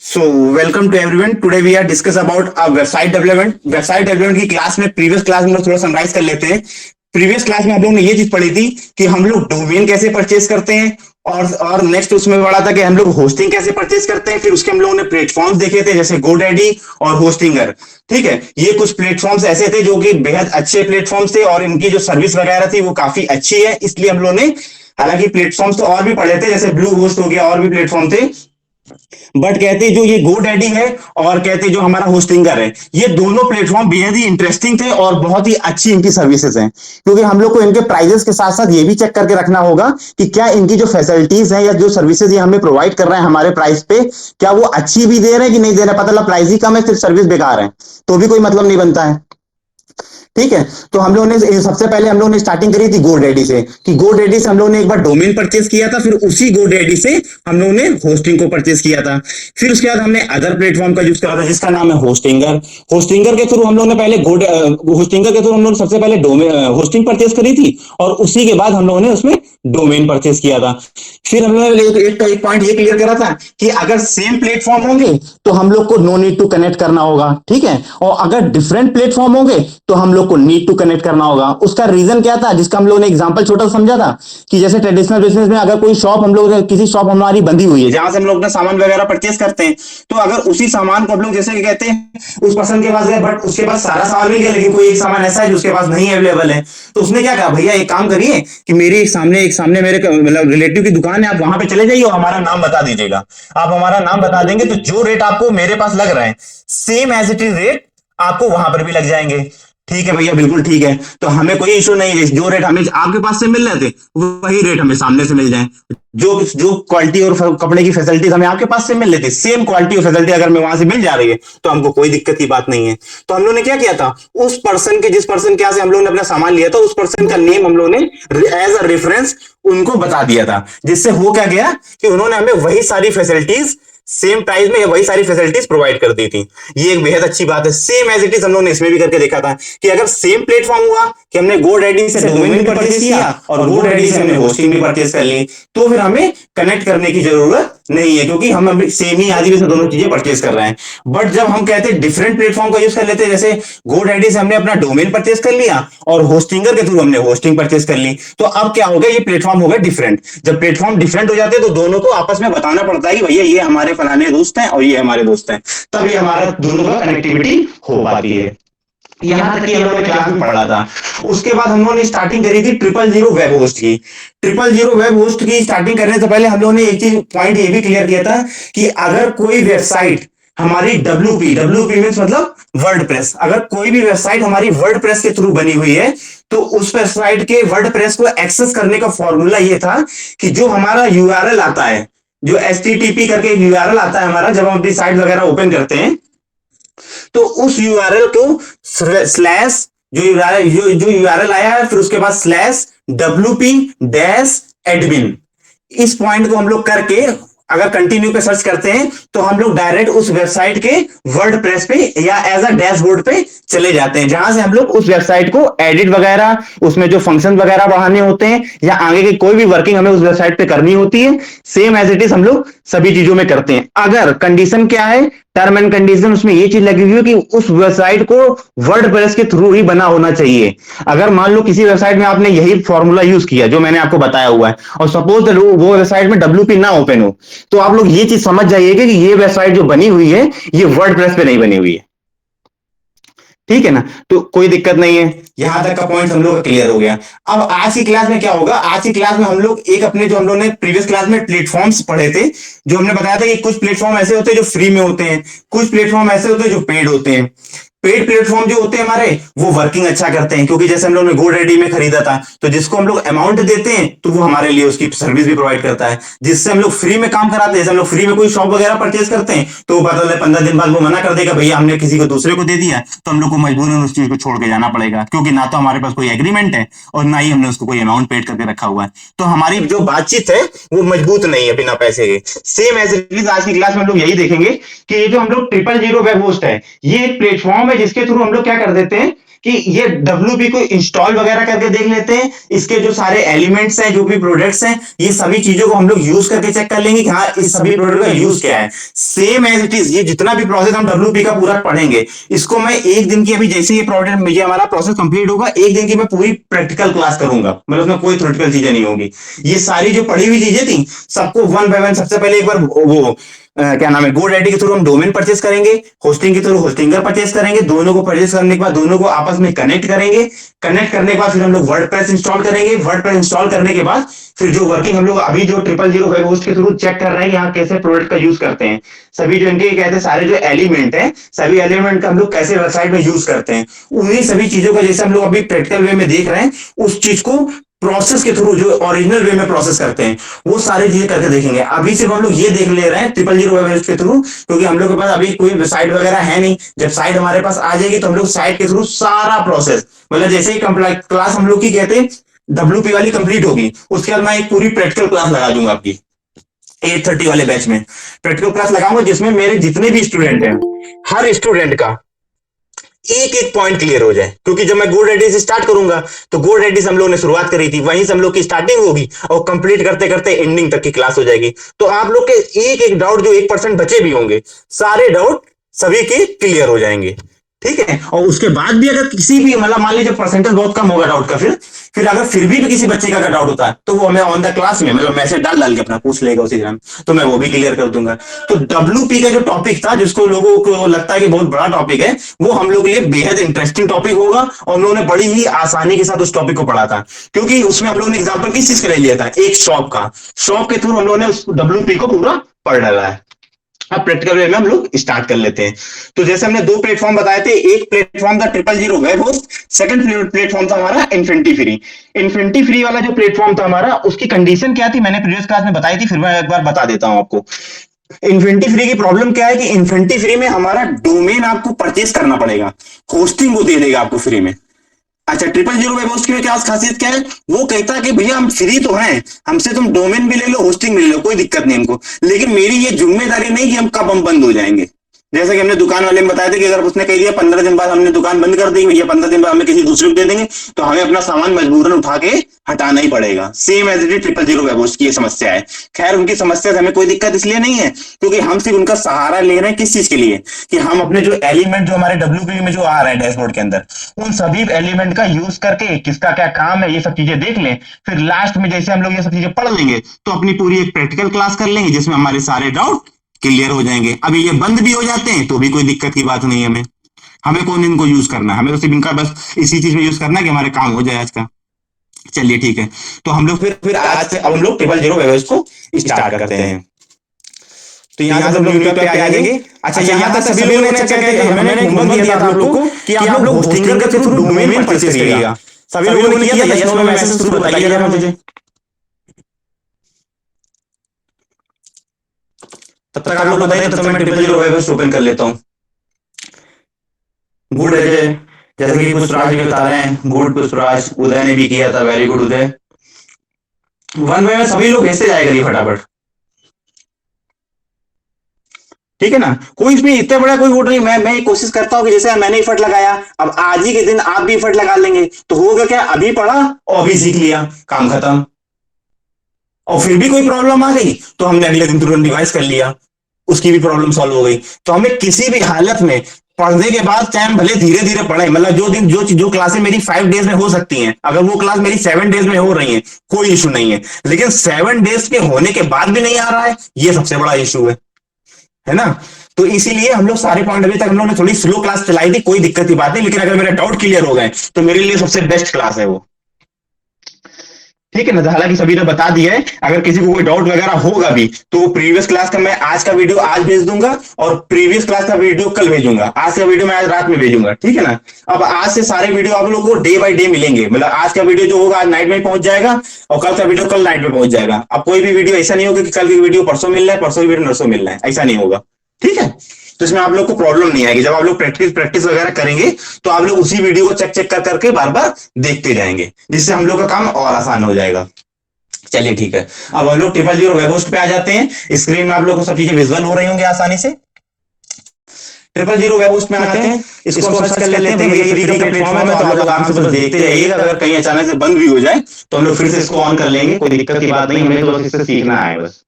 So, welcome to everyone. Today we are discuss about website development. Website development की class में previous class में थोड़ा summarise कर लेते हैं। प्रीवियस क्लास में हम लोगों ने ये चीज पढ़ी थी कि हम लोग डोमेन कैसे परचेज करते हैं और नेक्स्ट उसमें पढ़ा था कि हम लोग होस्टिंग कैसे परचेज करते हैं। फिर उसके हम लोगों ने प्लेटफॉर्म्स देखे थे जैसे गोडैडी और होस्टिंगर। ठीक है, ये कुछ प्लेटफॉर्म्स ऐसे थे जो कि बेहद अच्छे प्लेटफॉर्म्स थे और इनकी जो सर्विस वगैरह थी वो काफी अच्छी है, इसलिए हम लोगों ने हालांकि प्लेटफॉर्म्स तो और भी पढ़े थे जैसे ब्लू होस्ट हो गया और भी प्लेटफॉर्म थे, बट कहते जो ये गोडैडी है और कहते जो हमारा होस्टिंगर है, ये दोनों प्लेटफॉर्म बेहद ही इंटरेस्टिंग थे और बहुत ही अच्छी इनकी सर्विसेज हैं। क्योंकि हम लोग को इनके प्राइजेस के साथ साथ ये भी चेक करके रखना होगा कि क्या इनकी जो फैसिलिटीज है या जो सर्विसेज ये हमें प्रोवाइड कर रहे हैं हमारे प्राइस पे, क्या वो अच्छी भी दे रहे हैं कि नहीं दे रहे। पता लगा प्राइस ही कम है सिर्फ सर्विस बेकार है तो भी कोई मतलब नहीं बनता है। ठीक है, तो हम लोगों ने सबसे पहले हम लोगों ने स्टार्टिंग करी थी गोडैडी से कि गोडैडी से हम लोगों ने एक बार डोमेन परचेज किया था, फिर उसी गोडैडी से हम लोगों ने होस्टिंग को परचेज किया था। फिर उसके बाद हमने अदर प्लेटफॉर्म का यूज करा था जिसका नाम है होस्टिंगर। होस्टिंगर के थ्रू हम लोगों ने पहले होस्टिंगर के थ्रू हम लोगों ने सबसे पहले डोमेन होस्टिंग परचेज करी थी और उसी के बाद हम लोगों ने उसमें डोमेन परचेज किया था। फिर हम लोगों ने एक पॉइंट ये क्लियर करा था कि अगर सेम प्लेटफॉर्म होंगे तो हम लोग को नो नीड टू कनेक्ट करना होगा। ठीक है, और अगर डिफरेंट प्लेटफॉर्म होंगे तो हम लोग को नीड टू कनेक्ट करना होगा। उसका रीजन क्या था जिसका हम लोगों ने एग्जांपल छोटा समझा था कि जैसे ट्रेडिशनल बिजनेस में अगर कोई शॉप हम लोग किसी शॉप हमारी बंदी हुई है जहां से हम लोग अपना सामान वगैरह परचेज करते हैं, तो अगर उसी सामान को हम लोग जैसे कहते हैं उस पर्सन के पास गए बट उसके पास सारा सामान मिल गया लेकिन कोई एक सामान ऐसा है जो उसके पास नहीं अवेलेबल है, तो उसने क्या कहा, भैया एक काम करिए कि मेरे एक सामने मेरे मतलब रिलेटिव की दुकान है, आप वहां पे चले जाइए और हमारा नाम बता दीजिएगा। आप हमारा नाम बता देंगे तो जो रेट आपको मेरे पास लग रहा है same as it is rate आपको वहां पर भी लग जाएंगे। ठीक है भैया, बिल्कुल ठीक है, तो हमें कोई इशू नहीं है, जो रेट हमें आपके पास से मिल रहे थे वही रेट हमें सामने से मिल जाए। जो जो क्वालिटी और कपड़े की फैसिलिटीज हमें आपके पास से मिल रही थी, सेम क्वालिटी और फैसिलिटी अगर हमें वहां से मिल जा रही है तो हमको कोई दिक्कत की बात नहीं है। तो हम लोगों ने क्या किया था, उस पर्सन के जिस पर्सन के यहाँ से हम लोगों ने अपना सामान लिया था उस पर्सन का नेम हम लोगों ने एज अ रेफरेंस उनको बता दिया था, जिससे हो क्या गया कि उन्होंने हमें वही सारी फैसिलिटीज सेम प्राइस में वही सारी फैसिलिटीज प्रोवाइड कर दी थी। ये एक बेहद अच्छी बात है। सेम एज इट इज हम लोगों ने इसमें भी करके देखा था कि अगर सेम प्लेटफॉर्म हुआ कि हमने गोडैडी से डोमेन भी परचेज किया और गोडैडी से हमने होस्टिंग भी परचेज कर ली, तो फिर हमें कनेक्ट करने की जरूरत नहीं है क्योंकि हम सेम ही आदि से दोनों चीजें परचेज कर रहे हैं। बट जब हम कहते हैं डिफरेंट प्लेटफॉर्म का यूज कर लेते हैं, जैसे गोडैडी से हमने अपना डोमेन परचेज कर लिया और होस्टिंगर के थ्रू हमने होस्टिंग परचेज कर ली, तो अब क्या हो गया, ये प्लेटफॉर्म हो गए डिफरेंट। जब प्लेटफॉर्म डिफरेंट हो जाते हैं तो दोनों को आपस में बताना पड़ता है कि भैया ये हमारे फलाने दोस्त हैं और ये हमारे दोस्त हैं, तब ये हमारा दोनों का कनेक्टिविटी हो पाती है। यहां तक कि हम लोगों ने क्लास में पढ़ा था। उसके बाद हम लोगों ने स्टार्टिंग करी थी 000 वेब होस्ट की। 000 वेब होस्ट की स्टार्टिंग करने से पहले हम लोगों ने एक चीज पॉइंट ये भी क्लियर किया था कि अगर कोई वेबसाइट हमारी डब्ल्यूपी मींस मतलब वर्डप्रेस, अगर कोई भी वेबसाइट हमारी वर्डप्रेस के थ्रू बनी हुई है तो उस वेबसाइट के वर्डप्रेस को एक्सेस करने का फॉर्मूला ये था कि जो हमारा यूआरएल आता है, जो एचटीटीपी करके यूआरएल आता है हमारा, जब हम अपनी साइट वगैरह ओपन करते हैं तो उस यूआरएल को स्लैश जो यूआरएल आया है फिर उसके बाद स्लैश WP डैश एडमिन, इस पॉइंट को हम लोग करके अगर कंटिन्यू पे सर्च करते हैं तो हम लोग डायरेक्ट उस वेबसाइट के वर्डप्रेस पे या एज अ डैशबोर्ड पे चले जाते हैं, जहां से हम लोग उस वेबसाइट को एडिट वगैरह, उसमें जो फंक्शन वगैरह बढ़ाने होते हैं या आगे की कोई भी वर्किंग हमें उस वेबसाइट पे करनी होती है, सेम एज इट इज हम लोग सभी चीजों में करते हैं। अगर कंडीशन क्या है, टर्म एंड कंडीशन उसमें ये चीज लगी हुई है कि उस वेबसाइट को वर्डप्रेस के थ्रू ही बना होना चाहिए। अगर मान लो किसी वेबसाइट में आपने यही फॉर्मूला यूज किया जो मैंने आपको बताया हुआ है और सपोज वो वेबसाइट में WP ना ओपन हो, तो आप लोग ये चीज समझ जाइएगा कि ये वेबसाइट जो बनी हुई है ये वर्डप्रेस पे नहीं बनी हुई है। ठीक है ना, तो कोई दिक्कत नहीं है। यहां तक का पॉइंट हम लोग क्लियर हो गया। अब आज की क्लास में क्या होगा, आज की क्लास में हम लोग एक अपने जो हम लोग ने प्रीवियस क्लास में प्लेटफॉर्म्स पढ़े थे, जो हमने बताया था कि कुछ प्लेटफॉर्म ऐसे होते हैं जो फ्री में होते हैं, कुछ प्लेटफॉर्म ऐसे होते हैं जो पेड होते हैं। पेड प्लेटफॉर्म जो होते हैं हमारे वो वर्किंग अच्छा करते हैं क्योंकि जैसे हम लोग ने गोडैडी में खरीदा था तो जिसको हम लोग अमाउंट देते हैं तो वो हमारे लिए उसकी सर्विस भी प्रोवाइड करता है। जिससे हम लोग फ्री में काम कराते हैं, जैसे हम लोग फ्री में कोई शॉप वगैरह परचेज करते हैं तो वो पता 15 दिन बाद वो मना कर देगा, भैया हमने किसी को दूसरे को दे दिया, तो हम लोग को मजबूरन उस चीज को छोड़ के जाना पड़ेगा क्योंकि ना तो हमारे पास कोई एग्रीमेंट है और ना ही हमने उसको कोई अमाउंट पेड करके रखा हुआ है। तो हमारी जो बातचीत है वो मजबूत नहीं है बिना पैसे के। सेम एज इट इज आज की क्लास में हम लोग यही देखेंगे कि ये जो हम लोग 000 वेब होस्ट है ये एक प्लेटफॉर्म है जिसके थ्रू हम लोग क्या कर देते हैं कि ये WP को इंस्टॉल वगैरह करके देख लेते हैं, इसके जो सारे एलिमेंट्स हैं, जो भी प्रोडक्ट्स हैं, ये सभी चीजों को हम लोग यूज करके चेक कर लेंगे कि हाँ इस सभी प्रोडक्ट का यूज क्या है। सेम एज इट इज, ये जितना भी प्रोसेस हम WP का पूरा पढ़ेंगे, इसको मैं एक दिन की, अभी जैसे ये प्रोडक्ट ये हमारा प्रोसेस कंप्लीट होगा, एक दिन की मैं पूरी प्रैक्टिकल क्लास करूंगा, मतलब उसमें कोई थ्योरेटिकल चीजें नहीं होगी। ये सारी जो पढ़ी हुई चीजें थी सबको वन बाय वन, सबसे पहले एक बार वो क्या नाम है, GoDaddy के थ्रू हम डोमेन परचेस करेंगे, होस्टिंग के थ्रू होस्टिंगर परचेस करेंगे, दोनों को परचेस करने के बाद दोनों को आपस में कनेक्ट करेंगे। कनेक्ट करने के बाद फिर हम लोग वर्डप्रेस इंस्टॉल करेंगे। वर्डप्रेस इंस्टॉल करने के बाद फिर जो वर्किंग हम लोग अभी जो 000 वेब होस्ट के थ्रू चेक कर रहे हैं कि यहाँ कैसे प्रोडक्ट का यूज करते हैं, सभी जो इनके कहते हैं सारे जो एलिमेंट है, सभी एलिमेंट का हम लोग कैसे वेबसाइट में यूज करते हैं, उन्हीं सभी चीजों का जैसे हम लोग अभी प्रैक्टिकल वे में देख रहे हैं, उस चीज को प्रोसेस के थ्रू जो ओरिजिनल वे में प्रोसेस करते हैं वो सारी चीजें करके देखेंगे। अभी सिर्फ हम लोग ये देख ले रहे हैं 000 वेब के थ्रू, क्योंकि हम लोग के पास अभी कोई साइट वगैरह है नहीं। जब साइट हमारे पास आ जाएगी तो हम लोग साइट के थ्रू सारा प्रोसेस, मतलब जैसे ही क्लास हम लोग की कहते हैं WP वाली कंप्लीट होगी, उसके बाद मैं एक पूरी प्रैक्टिकल क्लास लगा दूंगा आपकी 8:30 वाले बैच में। प्रैक्टिकल क्लास लगाऊंगा जिसमें मेरे जितने भी स्टूडेंट हैं, हर स्टूडेंट का एक एक पॉइंट क्लियर हो जाए। क्योंकि जब मैं GoDaddy से स्टार्ट करूंगा तो GoDaddy से हम लोगों ने शुरुआत करी थी, वहीं से हम लोग की स्टार्टिंग होगी और कंप्लीट करते करते एंडिंग तक की क्लास हो जाएगी। तो आप लोग के एक एक डाउट जो 1% बचे भी होंगे, सारे डाउट सभी के क्लियर हो जाएंगे, ठीक है। और उसके बाद भी अगर किसी भी, मतलब मान लीजिए परसेंटेज बहुत कम होगा डाउट का, फिर अगर फिर भी किसी बच्चे का डाउट होता है तो वो हमें ऑन द क्लास में, मतलब मैसेज डाल डाल के अपना पूछ लेगा उसी दिन, तो मैं वो भी क्लियर कर दूंगा। तो WP का जो टॉपिक था, जिसको लोगों को लगता है कि बहुत बड़ा टॉपिक है, वो हम लोग के लिए बेहद इंटरेस्टिंग टॉपिक होगा। और हम लोगों ने बड़ी ही आसानी के साथ उस टॉपिक को पढ़ा था, क्योंकि उसमें हम लोगों ने एग्जाम्पल किस चीज का ले लिया था, एक शॉप का। शॉप के थ्रू हम लोगों ने उस WP को पूरा पढ़ डाला है। अब प्रैक्टिकल वे में हम लोग स्टार्ट कर लेते हैं। तो जैसे हमने दो प्लेटफॉर्म बताए थे, एक प्लेटफॉर्म था 000 वेब होस्ट, सेकंड प्लेटफॉर्म था हमारा इन्फिनिटी फ्री। इन्फिनिटी फ्री वाला जो प्लेटफॉर्म था हमारा, उसकी कंडीशन क्या थी मैंने प्रीवियस क्लास में बताई थी, फिर मैं एक बार बता देता हूं आपको। इन्फिनिटी फ्री की प्रॉब्लम क्या है कि इन्फिनिटी फ्री में हमारा डोमेन आपको परचेस करना पड़ेगा, होस्टिंग वो दे देगा आपको फ्री में। अच्छा, 000 वेब होस्ट की क्या खासियत क्या है, वो कहता है कि भैया हम फ्री तो हैं, हमसे तुम डोमेन भी ले लो, होस्टिंग भी ले लो, कोई दिक्कत नहीं हमको, लेकिन मेरी ये जिम्मेदारी नहीं कि हम कब हम बंद हो जाएंगे। जैसे कि हमने दुकान वाले में बताया था कि अगर उसने कह दिया 15 दिन बाद हमने दुकान बंद कर दी, भैया 15 दिन बाद हमें किसी दूसरे को दे देंगे, तो हमें अपना सामान मजबूरन उठा के हटाना ही पड़ेगा। Same as it is 000 web host की ये समस्या है। खैर, उनकी समस्या से हमें कोई दिक्कत इसलिए नहीं है क्योंकि हम सिर्फ उनका सहारा ले रहे हैं किस चीज के लिए, कि हम अपने जो एलिमेंट जो हमारे WP में जो आ रहा है डैशबोर्ड के अंदर, उन सभी एलिमेंट का यूज करके किसका क्या काम है ये सब चीजें देख लें। फिर लास्ट में जैसे हम लोग ये सब चीजें पढ़ लेंगे तो अपनी पूरी एक प्रैक्टिकल क्लास कर लेंगे जिसमें हमारे सारे डाउट क्लियर हो जाएंगे। अभी ये बंद भी हो जाते हैं तो भी कोई दिक्कत की बात नहीं है। हमें हमें कौन इनको यूज करना है, हमें तो सिर्फ इनका बस इसी चीज में यूज करना है कि हमारे काम हो जाए आज का। चलिए ठीक है, तो हम लोग फिर आज से अब हम लोग 000 वेब होस्ट को स्टार्ट करते हैं। तो यहाँ से हम लोग यूट्यूब पे आ जाएंगे। अच्छा, यहाँ तक सभी लोगों ने अच्छा क्या, मैंने होमवर्क दिया था आप लोग को कि आप लोग होस्टिंगर के थ्रू डोमेन परचेस करिएगा। सभी लोगों ने किया था, यस नो में मैसेज थ्रू बताइए जरा मुझे। तब तक आप लोग बताइए, तब तक मैं 000 वेब होस्ट ओपन कर लेता हूँ। गुड अजय, जैसे कि पुष्पराज भी बता रहे हैं, गुड पुष्पराज, उदय ने भी किया था, वेरी गुड उदय। वन वे में सभी लोग भेजते जाए करिए फटाफट, ठीक है ना। कोई इसमें इतना बड़ा कोई वोट नहीं। मैं कोशिश करता हूँ कि जैसे मैंने इफर्ट लगाया, अब आज ही के दिन आप भी इफर्ट लगा लेंगे तो होगा क्या, अभी पढ़ा और अभी सीख लिया, काम खत्म। और फिर भी कोई प्रॉब्लम आ गई तो हमने अगले दिन तुरंत रिवाइज कर लिया, उसकी भी प्रॉब्लम सॉल्व हो गई। तो हमें किसी भी हालत में पढ़ने के बाद चाहे हम भले धीरे धीरे पढ़े, मतलब जो दिन जो क्लासें मेरी 5 डेज में हो सकती हैं, अगर वो क्लास मेरी 7 डेज में हो रही है कोई इशू नहीं है, लेकिन 7 डेज के होने के बाद भी नहीं आ रहा है, ये सबसे बड़ा इशू है ना। तो इसीलिए हम लोग सारे पॉइंट अभी तक हम लोग ने थोड़ी स्लो क्लास चलाई थी, कोई दिक्कत की बात नहीं, लेकिन अगर मेरे डाउट क्लियर हो गए तो मेरे लिए सबसे बेस्ट क्लास है वो, ठीक है ना। हालांकि सभी ने बता दिया है, अगर किसी को कोई डाउट वगैरह होगा भी तो प्रीवियस क्लास का मैं आज का वीडियो आज भेज दूंगा और प्रीवियस क्लास का वीडियो कल भेजूंगा। आज का वीडियो मैं आज रात में भेजूंगा, ठीक है ना। अब आज से सारे वीडियो आप लोगों को डे बाय डे मिलेंगे, मतलब आज का वीडियो जो होगा आज नाइट में पहुंच जाएगा और कल का वीडियो कल नाइट में पहुंच जाएगा। अब कोई भी वीडियो ऐसा नहीं होगा कि कल की वीडियो परसों मिल रहा है, परसों की वीडियो नरसों मिल रहा है, ऐसा नहीं होगा, ठीक है। तो इसमें आप लोग को प्रॉब्लम नहीं आएगी। जब आप लोग प्रैक्टिस वगैरह करेंगे तो आप लोग उसी वीडियो को चेक कर करके बार बार देखते जाएंगे, जिससे हम लोग का काम और आसान हो जाएगा। चलिए ठीक है, अब हम लोग 000 वेब होस्ट पे आ जाते हैं। स्क्रीन में आप लोग को सब चीजें विजुअल हो रही होंगी आसानी से। 000 वेब होस्ट में आते हैं, इसको हम सर्च कर लेते हैं, भैया ये फ्री का प्लेटफॉर्म है, तो आप लोग आराम से बस देखते जाइएगा, अगर कहीं अचानक से बंद भी हो जाए तो हम लोग फिर से इसको ऑन कर लेंगे, कोई दिक्कत की बात नहीं, हमें तो बस इससे सीखना है बस।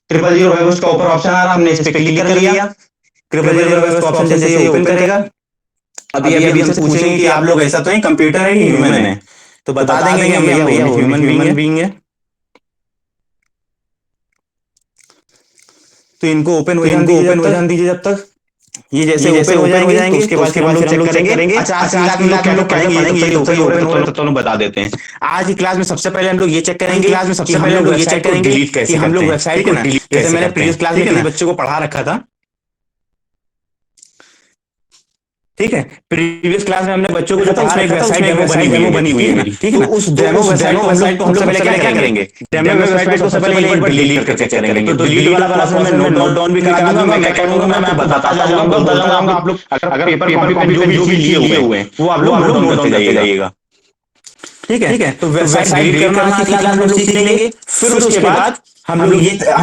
000 वेब होस्ट का ऊपर ऑप्शन आ रहा, हमने इस पे क्लिक कर लिया। 000 वेब होस्ट का ऑप्शन जैसे ये ओपन करेगा, अभी अभी हमसे पूछेंगे कि आप लोग ऐसा तो नहीं कंप्यूटर है कि ह्यूमन है, तो बता देंगे कि हम भैया ह्यूमन बीइंग है। तो इनको ओपन हो जान दीजिए जब तक ये जैसे ओपन हो जाएंगे, तो उसके बाद हम लोग चेक करेंगे। अच्छा, आज की क्लास में हम लोग पढ़ेंगे, ये तो ओपन हो रहे तो बता देते हैं। आज की क्लास में सबसे पहले हम लोग ये चेक करेंगे, क्लास में सबसे पहले हम लोग ये चेक करेंगे डिलीट कैसे, हम लोग वेबसाइट को डिलीट, जैसे मैंने प्रीवियस क्लास में किसी बच्चे को पढ़ा रखा था, ठीक है, प्रीवियस क्लास में हमने बच्चों को जो पढ़ा रखा था उसमें एक वेबसाइट डेमो बनी हुई है मेरी, ठीक है, तो उस डेमो वेबसाइट को हम सबसे पहले क्या करेंगे, डेमो वेबसाइट को सबसे पहले एक बार डिलीट करके चेक करेंगे। तो डिलीट वाला क्लास में मैं नोट डाउन भी करा दूंगा, मैं क्या करूंगा, मैं आपको बताता जाऊंगा, आप लोग अगर पेपर कॉपी जो भी लिए हुए हैं वो आप लोग नोट डाउन करते जाइएगा, ठीक है। तो वेबसाइट डिलीट करना की क्लास में सीख लेंगे। फिर उसके बाद हम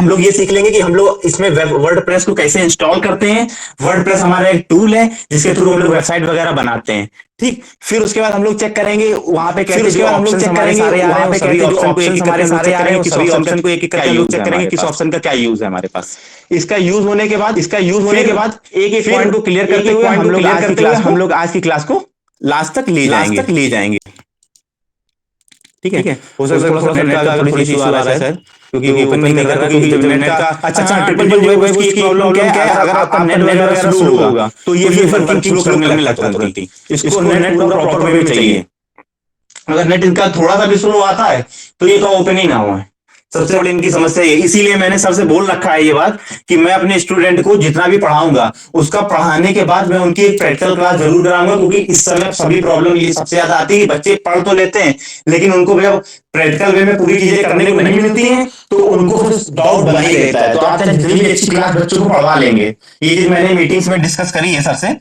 लोग ये सीख लेंगे कि हम लोग इसमें वर्डप्रेस को कैसे इंस्टॉल करते हैं। वर्डप्रेस हमारा एक टूल है जिसके थ्रू हम लोग वेबसाइट वगैरह बनाते हैं, ठीक। फिर उसके बाद हम लोग चेक करेंगे वहां पे कैसे जो ऑप्शंस हमारे सारे आ रहे हैं, सभी ऑप्शन को एक एक करके सारे आ रहे हैं, सभी ऑप्शन को एक एक करके हम लोग चेक करेंगे किस ऑप्शन का क्या यूज है हमारे पास। इसका यूज होने के बाद एक एक पॉइंट को क्लियर करते हुए हम लोग आज की क्लास को लास्ट तक ले जाएंगे, ठीक है। हो सकता है थोड़ा नेट का थोड़ी सी इशू आ रहा है सर, क्योंकि ओपन नहीं कर रहा है, क्योंकि जब नेट का अच्छा ट्रिपल जो वेब उसकी प्रॉब्लम क्या है, अगर आपका नेट वगैरह स्लो होगा तो ये फिर वर्किंग स्लो करने लगता है तुरंत ही। इसको नेट पूरा प्रॉपर वे में चाहिए, अगर नेट इनका थोड़ा सा भी स्लो आता है तो ये तो ओपन ही ना हुआ है, सबसे बड़ी इनकी समस्या है। इसीलिए मैंने सबसे बोल रखा है ये बात कि मैं अपने स्टूडेंट को जितना भी पढ़ाऊंगा उसका पढ़ाने के बाद मैं उनकी एक प्रैक्टिकल क्लास जरूर कराऊंगा, क्योंकि इस समय सभी प्रॉब्लम ये सबसे ज्यादा आती है कि बच्चे पढ़ तो लेते हैं लेकिन उनको जब प्रैक्टिकल वे में पूरी चीजें करने को नहीं मिलती हैं तो उनको फिर डाउट बना ही रहता है। तो आप चाहे जितनी भी अच्छी क्लास बच्चों को पढ़वा लेंगे, ये चीज मैंने मीटिंग्स में डिस्कस करी है सर से,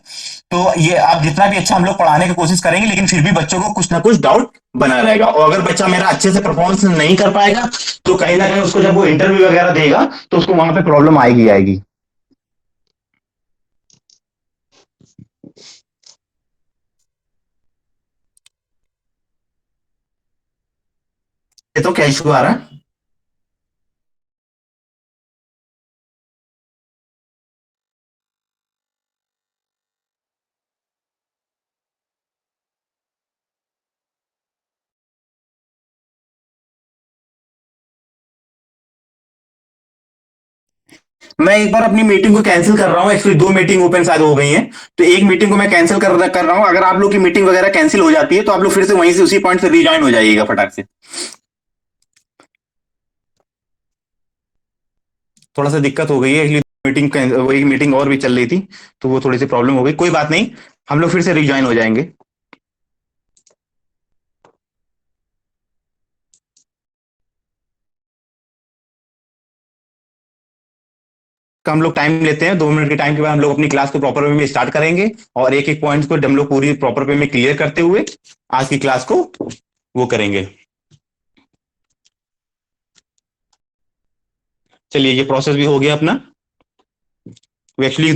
तो ये आप जितना भी अच्छा हम लोग पढ़ाने की कोशिश करेंगे लेकिन फिर भी बच्चों को कुछ ना कुछ डाउट बना रहेगा। और अगर बच्चा मेरा अच्छे से परफॉर्मेंस नहीं कर पाएगा तो कहीं ना कहीं उसको जब वो इंटरव्यू वगैरह देगा तो उसको वहां पे प्रॉब्लम आएगी। ये तो क्या इशू आ रहा है? मैं एक बार अपनी मीटिंग को कैंसिल कर रहा हूँ, एक्चुअली दो मीटिंग ओपन शायद हो गई हैं, तो एक मीटिंग को मैं कैंसिल कर रहा हूँ। अगर आप लोग की मीटिंग वगैरह कैंसिल हो जाती है तो आप लोग फिर से वहीं से उसी पॉइंट से रिज्वाइन हो जाइएगा फटाक से। थोड़ा सा दिक्कत हो गई है एक्चुअली, एक मीटिंग और भी चल रही थी तो वो थोड़ी सी प्रॉब्लम हो गई, कोई बात नहीं, हम लोग फिर से रिज्वाइन हो जाएंगे। का हम लोग टाइम लेते हैं, 2 मिनट के टाइम के बाद हम लोग अपनी क्लास को प्रॉपर वे में स्टार्ट करेंगे और एक एक पॉइंट को हम लोग पूरी प्रॉपर वे में क्लियर करते हुए आज की क्लास को वो करेंगे। चलिए, ये प्रोसेस भी हो गया अपना। एक्चुअली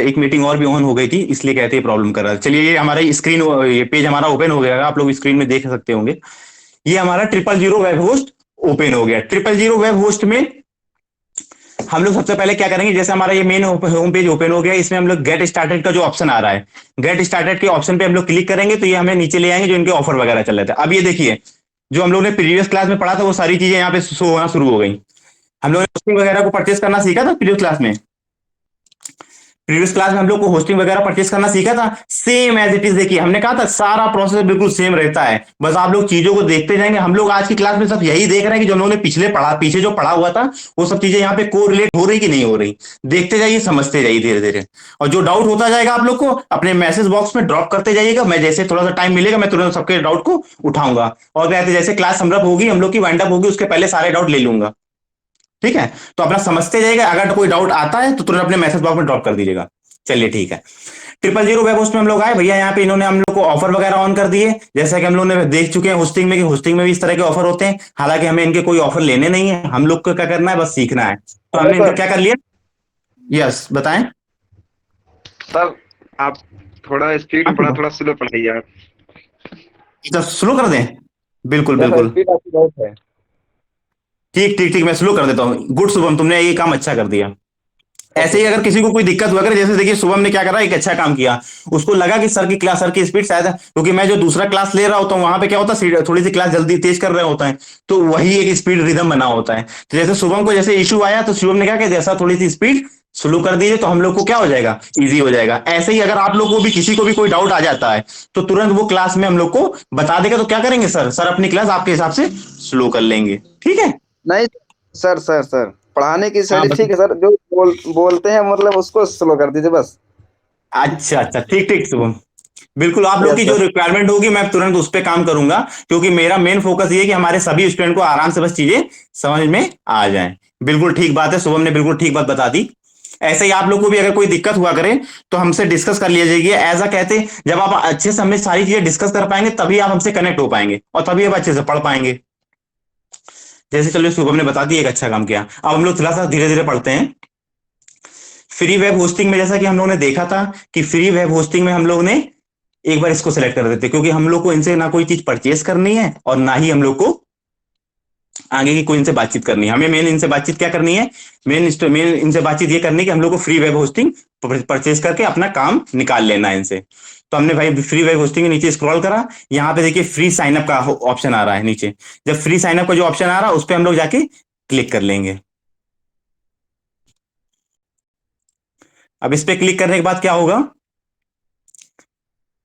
एक मीटिंग और भी ऑन हो गई थी इसलिए कहते हैं प्रॉब्लम कर रहा है। चलिए, ये हमारा स्क्रीन, ये पेज हमारा ओपन हो गया, आप लोग स्क्रीन में देख सकते होंगे। ये हमारा 000 वेब होस्ट ओपन हो गया। 000 वेब होस्ट में हम लोग सबसे पहले क्या करेंगे, जैसे हमारा ये मेन होम पेज ओपन हो गया, इसमें हम लोग गेट स्टार्टेड का जो ऑप्शन आ रहा है, गेट स्टार्टेड के ऑप्शन पे हम लोग क्लिक करेंगे तो ये हमें नीचे ले आएंगे जो इनके ऑफर वगैरह चल रहे थे। अब ये देखिए, जो हम लोग ने प्रीवियस क्लास में पढ़ा था वो सारी चीजें यहाँ पे शो होना शुरू हो गई। हम लोग ने होस्टिंग वगैरह को परचेस करना सीखा था प्रीवियस क्लास में हम लोग को होस्टिंग वगैरह परचेस करना सीखा था। सेम एज इट इज, देखिए हमने कहा था सारा प्रोसेस बिल्कुल सेम रहता है, बस आप लोग चीजों को देखते जाएंगे। हम लोग आज की क्लास में सब यही देख रहे हैं कि जो उन्होंने पीछे जो पढ़ा हुआ था वो सब चीजें यहाँ पे कोरिलेट हो रही कि नहीं हो रही। देखते जाइए, समझते जाइए धीरे धीरे, और जो डाउट होता जाएगा आप लोग को अपने मैसेज बॉक्स में ड्रॉप करते जाइएगा। मैं जैसे थोड़ा सा टाइम मिलेगा मैं तुरंत सबके डाउट को उठाऊंगा और जैसे क्लास समरअप होगी, हम लोग की वाइंड अप होगी, उसके पहले सारे डाउट ले लूंगा, ठीक है। तो अपना समझते जाएगा, अगर कोई डाउट आता है तो तुरंत अपने मैसेज बॉक्स में ड्रॉप कर दीजिएगा। चलिए ठीक है, 000 वेब होस्ट में हम लोग आए भैया, यहाँ पे इन्होंने हम लोग को ऑफर वगैरह ऑन कर दिए, जैसा कि हम लोग ने देख चुके हैं होस्टिंग में कि होस्टिंग में भी इस तरह के ऑफर होते हैं। हालांकि हमें इनके कोई ऑफर लेने नहीं है, हम लोग को क्या करना है, बस सीखना है। तो हमने इनका क्या कर लिया, यस, बताएं। सर आप थोड़ा स्पीड में पढ़ा, थोड़ा स्लो पढ़ाइए आप। तो स्लो कर दें? बिल्कुल या सर बिल्कुल। स्पीड आपकी बहुत है। ठीक ठीक ठीक, मैं स्लो कर देता हूँ। गुड शुभम, तुमने ये काम अच्छा कर दिया। ऐसे ओके ही सर। अगर किसी को कोई दिक्कत हुआ करे, जैसे देखिए शुभम ने क्या करा, एक अच्छा काम किया। उसको लगा कि सर की स्पीड शायद, क्योंकि मैं जो दूसरा क्लास ले रहा होता हूँ वहां पे क्या होता है, थोड़ी सी क्लास जल्दी तेज कर रहे होता है, तो वही एक स्पीड रिदम बना होता है। तो जैसे शुभम को जैसे इशू आया, तो शुभम ने क्या किया, जैसा थोड़ी सी स्पीड स्लो कर दीजिए, तो हम लोग को क्या हो जाएगा, इजी हो जाएगा। ऐसे ही अगर आप लोग को भी, किसी को भी कोई डाउट आ जाता है, तो तुरंत वो क्लास में हम लोग को बता देगा। तो क्या करेंगे सर, सर अपनी क्लास आपके हिसाब से स्लो कर लेंगे, ठीक है। नहीं सर, सर पढ़ाने की हाँ शैली ठीक है सर, जो बोलते हैं मतलब उसको स्लो कर दीजिए बस। अच्छा अच्छा, ठीक ठीक शुभम। बिल्कुल, आप लोग यस की जो सर। रिक्वायरमेंट होगी मैं तुरंत उस पर काम करूंगा, क्योंकि मेरा मेन फोकस ये है कि हमारे सभी स्टूडेंट को आराम से बस चीजें समझ में आ जाएं। बिल्कुल ठीक बात है, शुभम ने बिल्कुल ठीक बात बता दी। ऐसे ही आप लोग को भी अगर कोई दिक्कत हुआ करे, तो हमसे डिस्कस कर लिया जाएगी। ऐसा कहते, जब आप अच्छे से हमें सारी चीजें डिस्कस कर पाएंगे, तभी आप हमसे कनेक्ट हो पाएंगे और तभी आप अच्छे से पढ़ पाएंगे। जैसे चलो शुभम ने बता दी, एक अच्छा काम किया। अब हम लोग थोड़ा सा धीरे धीरे पढ़ते हैं। फ्री वेब होस्टिंग में जैसा कि हम लोगों ने देखा था, कि फ्री वेब होस्टिंग में हम लोग ने एक बार इसको सेलेक्ट कर देते, क्योंकि हम लोग को इनसे ना कोई चीज परचेज करनी है और ना ही हम लोग को आगे की कोई इनसे बातचीत करनी है। हमें मेन इनसे बातचीत क्या करनी है, मेन इनसे बातचीत ये करनी है कि हम लोग को फ्री वेब होस्टिंग परचेज करके अपना काम निकाल लेना है इनसे। तो हमने भाई फ्री वेब होस्टिंग के नीचे स्क्रॉल करा, यहाँ पे देखिए फ्री साइन अप का ऑप्शन आ रहा है नीचे। जब फ्री साइन अप का जो ऑप्शन आ रहा है, उस पर हम लोग जाके क्लिक कर लेंगे। अब इस पे क्लिक करने के बाद क्या होगा,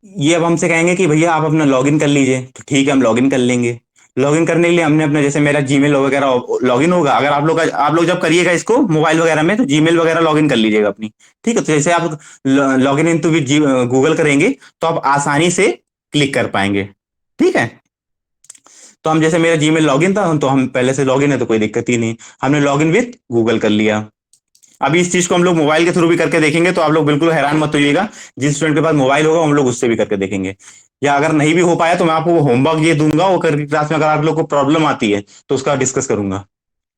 ये अब हमसे कहेंगे कि भैया आप अपना लॉगिन कर लीजिए। तो ठीक है, हम लॉगिन कर लेंगे। लॉगिन करने के लिए हमने अपना, जैसे मेरा जीमेल वगैरह लॉगिन होगा। अगर आप लोग जब करिएगा इसको मोबाइल वगैरह में, तो जीमेल वगैरह लॉगिन कर लीजिएगा अपनी। ठीक है, तो जैसे आप login in to with Google करेंगे, तो आप आसानी से क्लिक कर पाएंगे। ठीक है, तो हम जैसे मेरा जीमेल लॉगिन था, तो हम पहले से लॉगिन है, तो कोई दिक्कत ही नहीं, हमने लॉगिन विद गूगल कर लिया। अभी इस चीज को हम लोग मोबाइल के थ्रू भी करके देखेंगे, तो आप लोग बिल्कुल हैरान मत होइएगा। जिस स्टूडेंट के पास मोबाइल होगा, हम लोग उससे भी करके देखेंगे। या अगर नहीं भी हो पाया, तो मैं आपको होमवर्क ये दूंगा, वो करके क्लास में अगर आप लोग को प्रॉब्लम आती है, तो उसका डिस्कस करूंगा।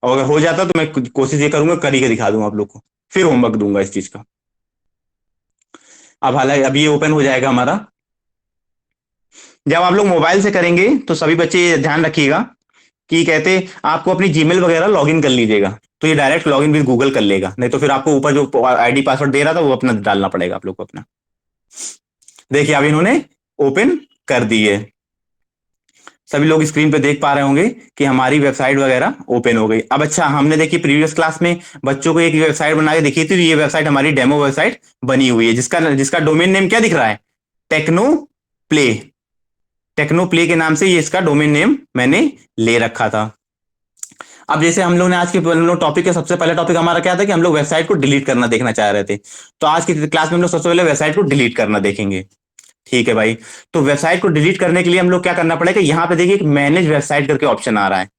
और अगर हो जाता, तो मैं कोशिश ये करूंगा, कर ही के दिखा दूंगा आप लोग को, फिर होमवर्क दूंगा इस चीज का। अब हालांकि अभी ये ओपन हो जाएगा हमारा। जब आप लोग मोबाइल से करेंगे, तो सभी बच्चे ये ध्यान रखिएगा कि कहते आपको अपनी जीमेल वगैरह लॉगिन कर लीजिएगा, तो ये डायरेक्ट लॉगिन विद गूगल कर लेगा। नहीं तो फिर आपको ऊपर जो आईडी पासवर्ड दे रहा था, वो अपना डालना पड़ेगा आप लोग को अपना। देखिए अब इन्होंने ओपन कर दी है। सभी लोग स्क्रीन पे देख पा रहे होंगे कि हमारी वेबसाइट वगैरह ओपन हो गई। अब अच्छा, हमने देखिए प्रीवियस क्लास में बच्चों को एक वेबसाइट बना के देखी थी, तो ये वेबसाइट हमारी डेमो वेबसाइट बनी हुई है, जिसका जिसका डोमेन नेम क्या दिख रहा है, टेक्नो प्ले। टेक्नो प्ले के नाम से ये इसका डोमेन नेम मैंने ले रखा था। अब जैसे हम लोग ने आज के टॉपिक के सबसे पहले टॉपिक हमारा क्या था, कि हम लोग वेबसाइट को डिलीट करना देखना चाह रहे थे। तो आज की क्लास में हम लोग सबसे पहले वेबसाइट को डिलीट करना देखेंगे। ठीक है भाई। तो वेबसाइट को डिलीट करने के लिए हम लोग क्या करना पड़ेगा, यहाँ पे देखिए एक मैनेज वेबसाइट करके ऑप्शन आ रहा है।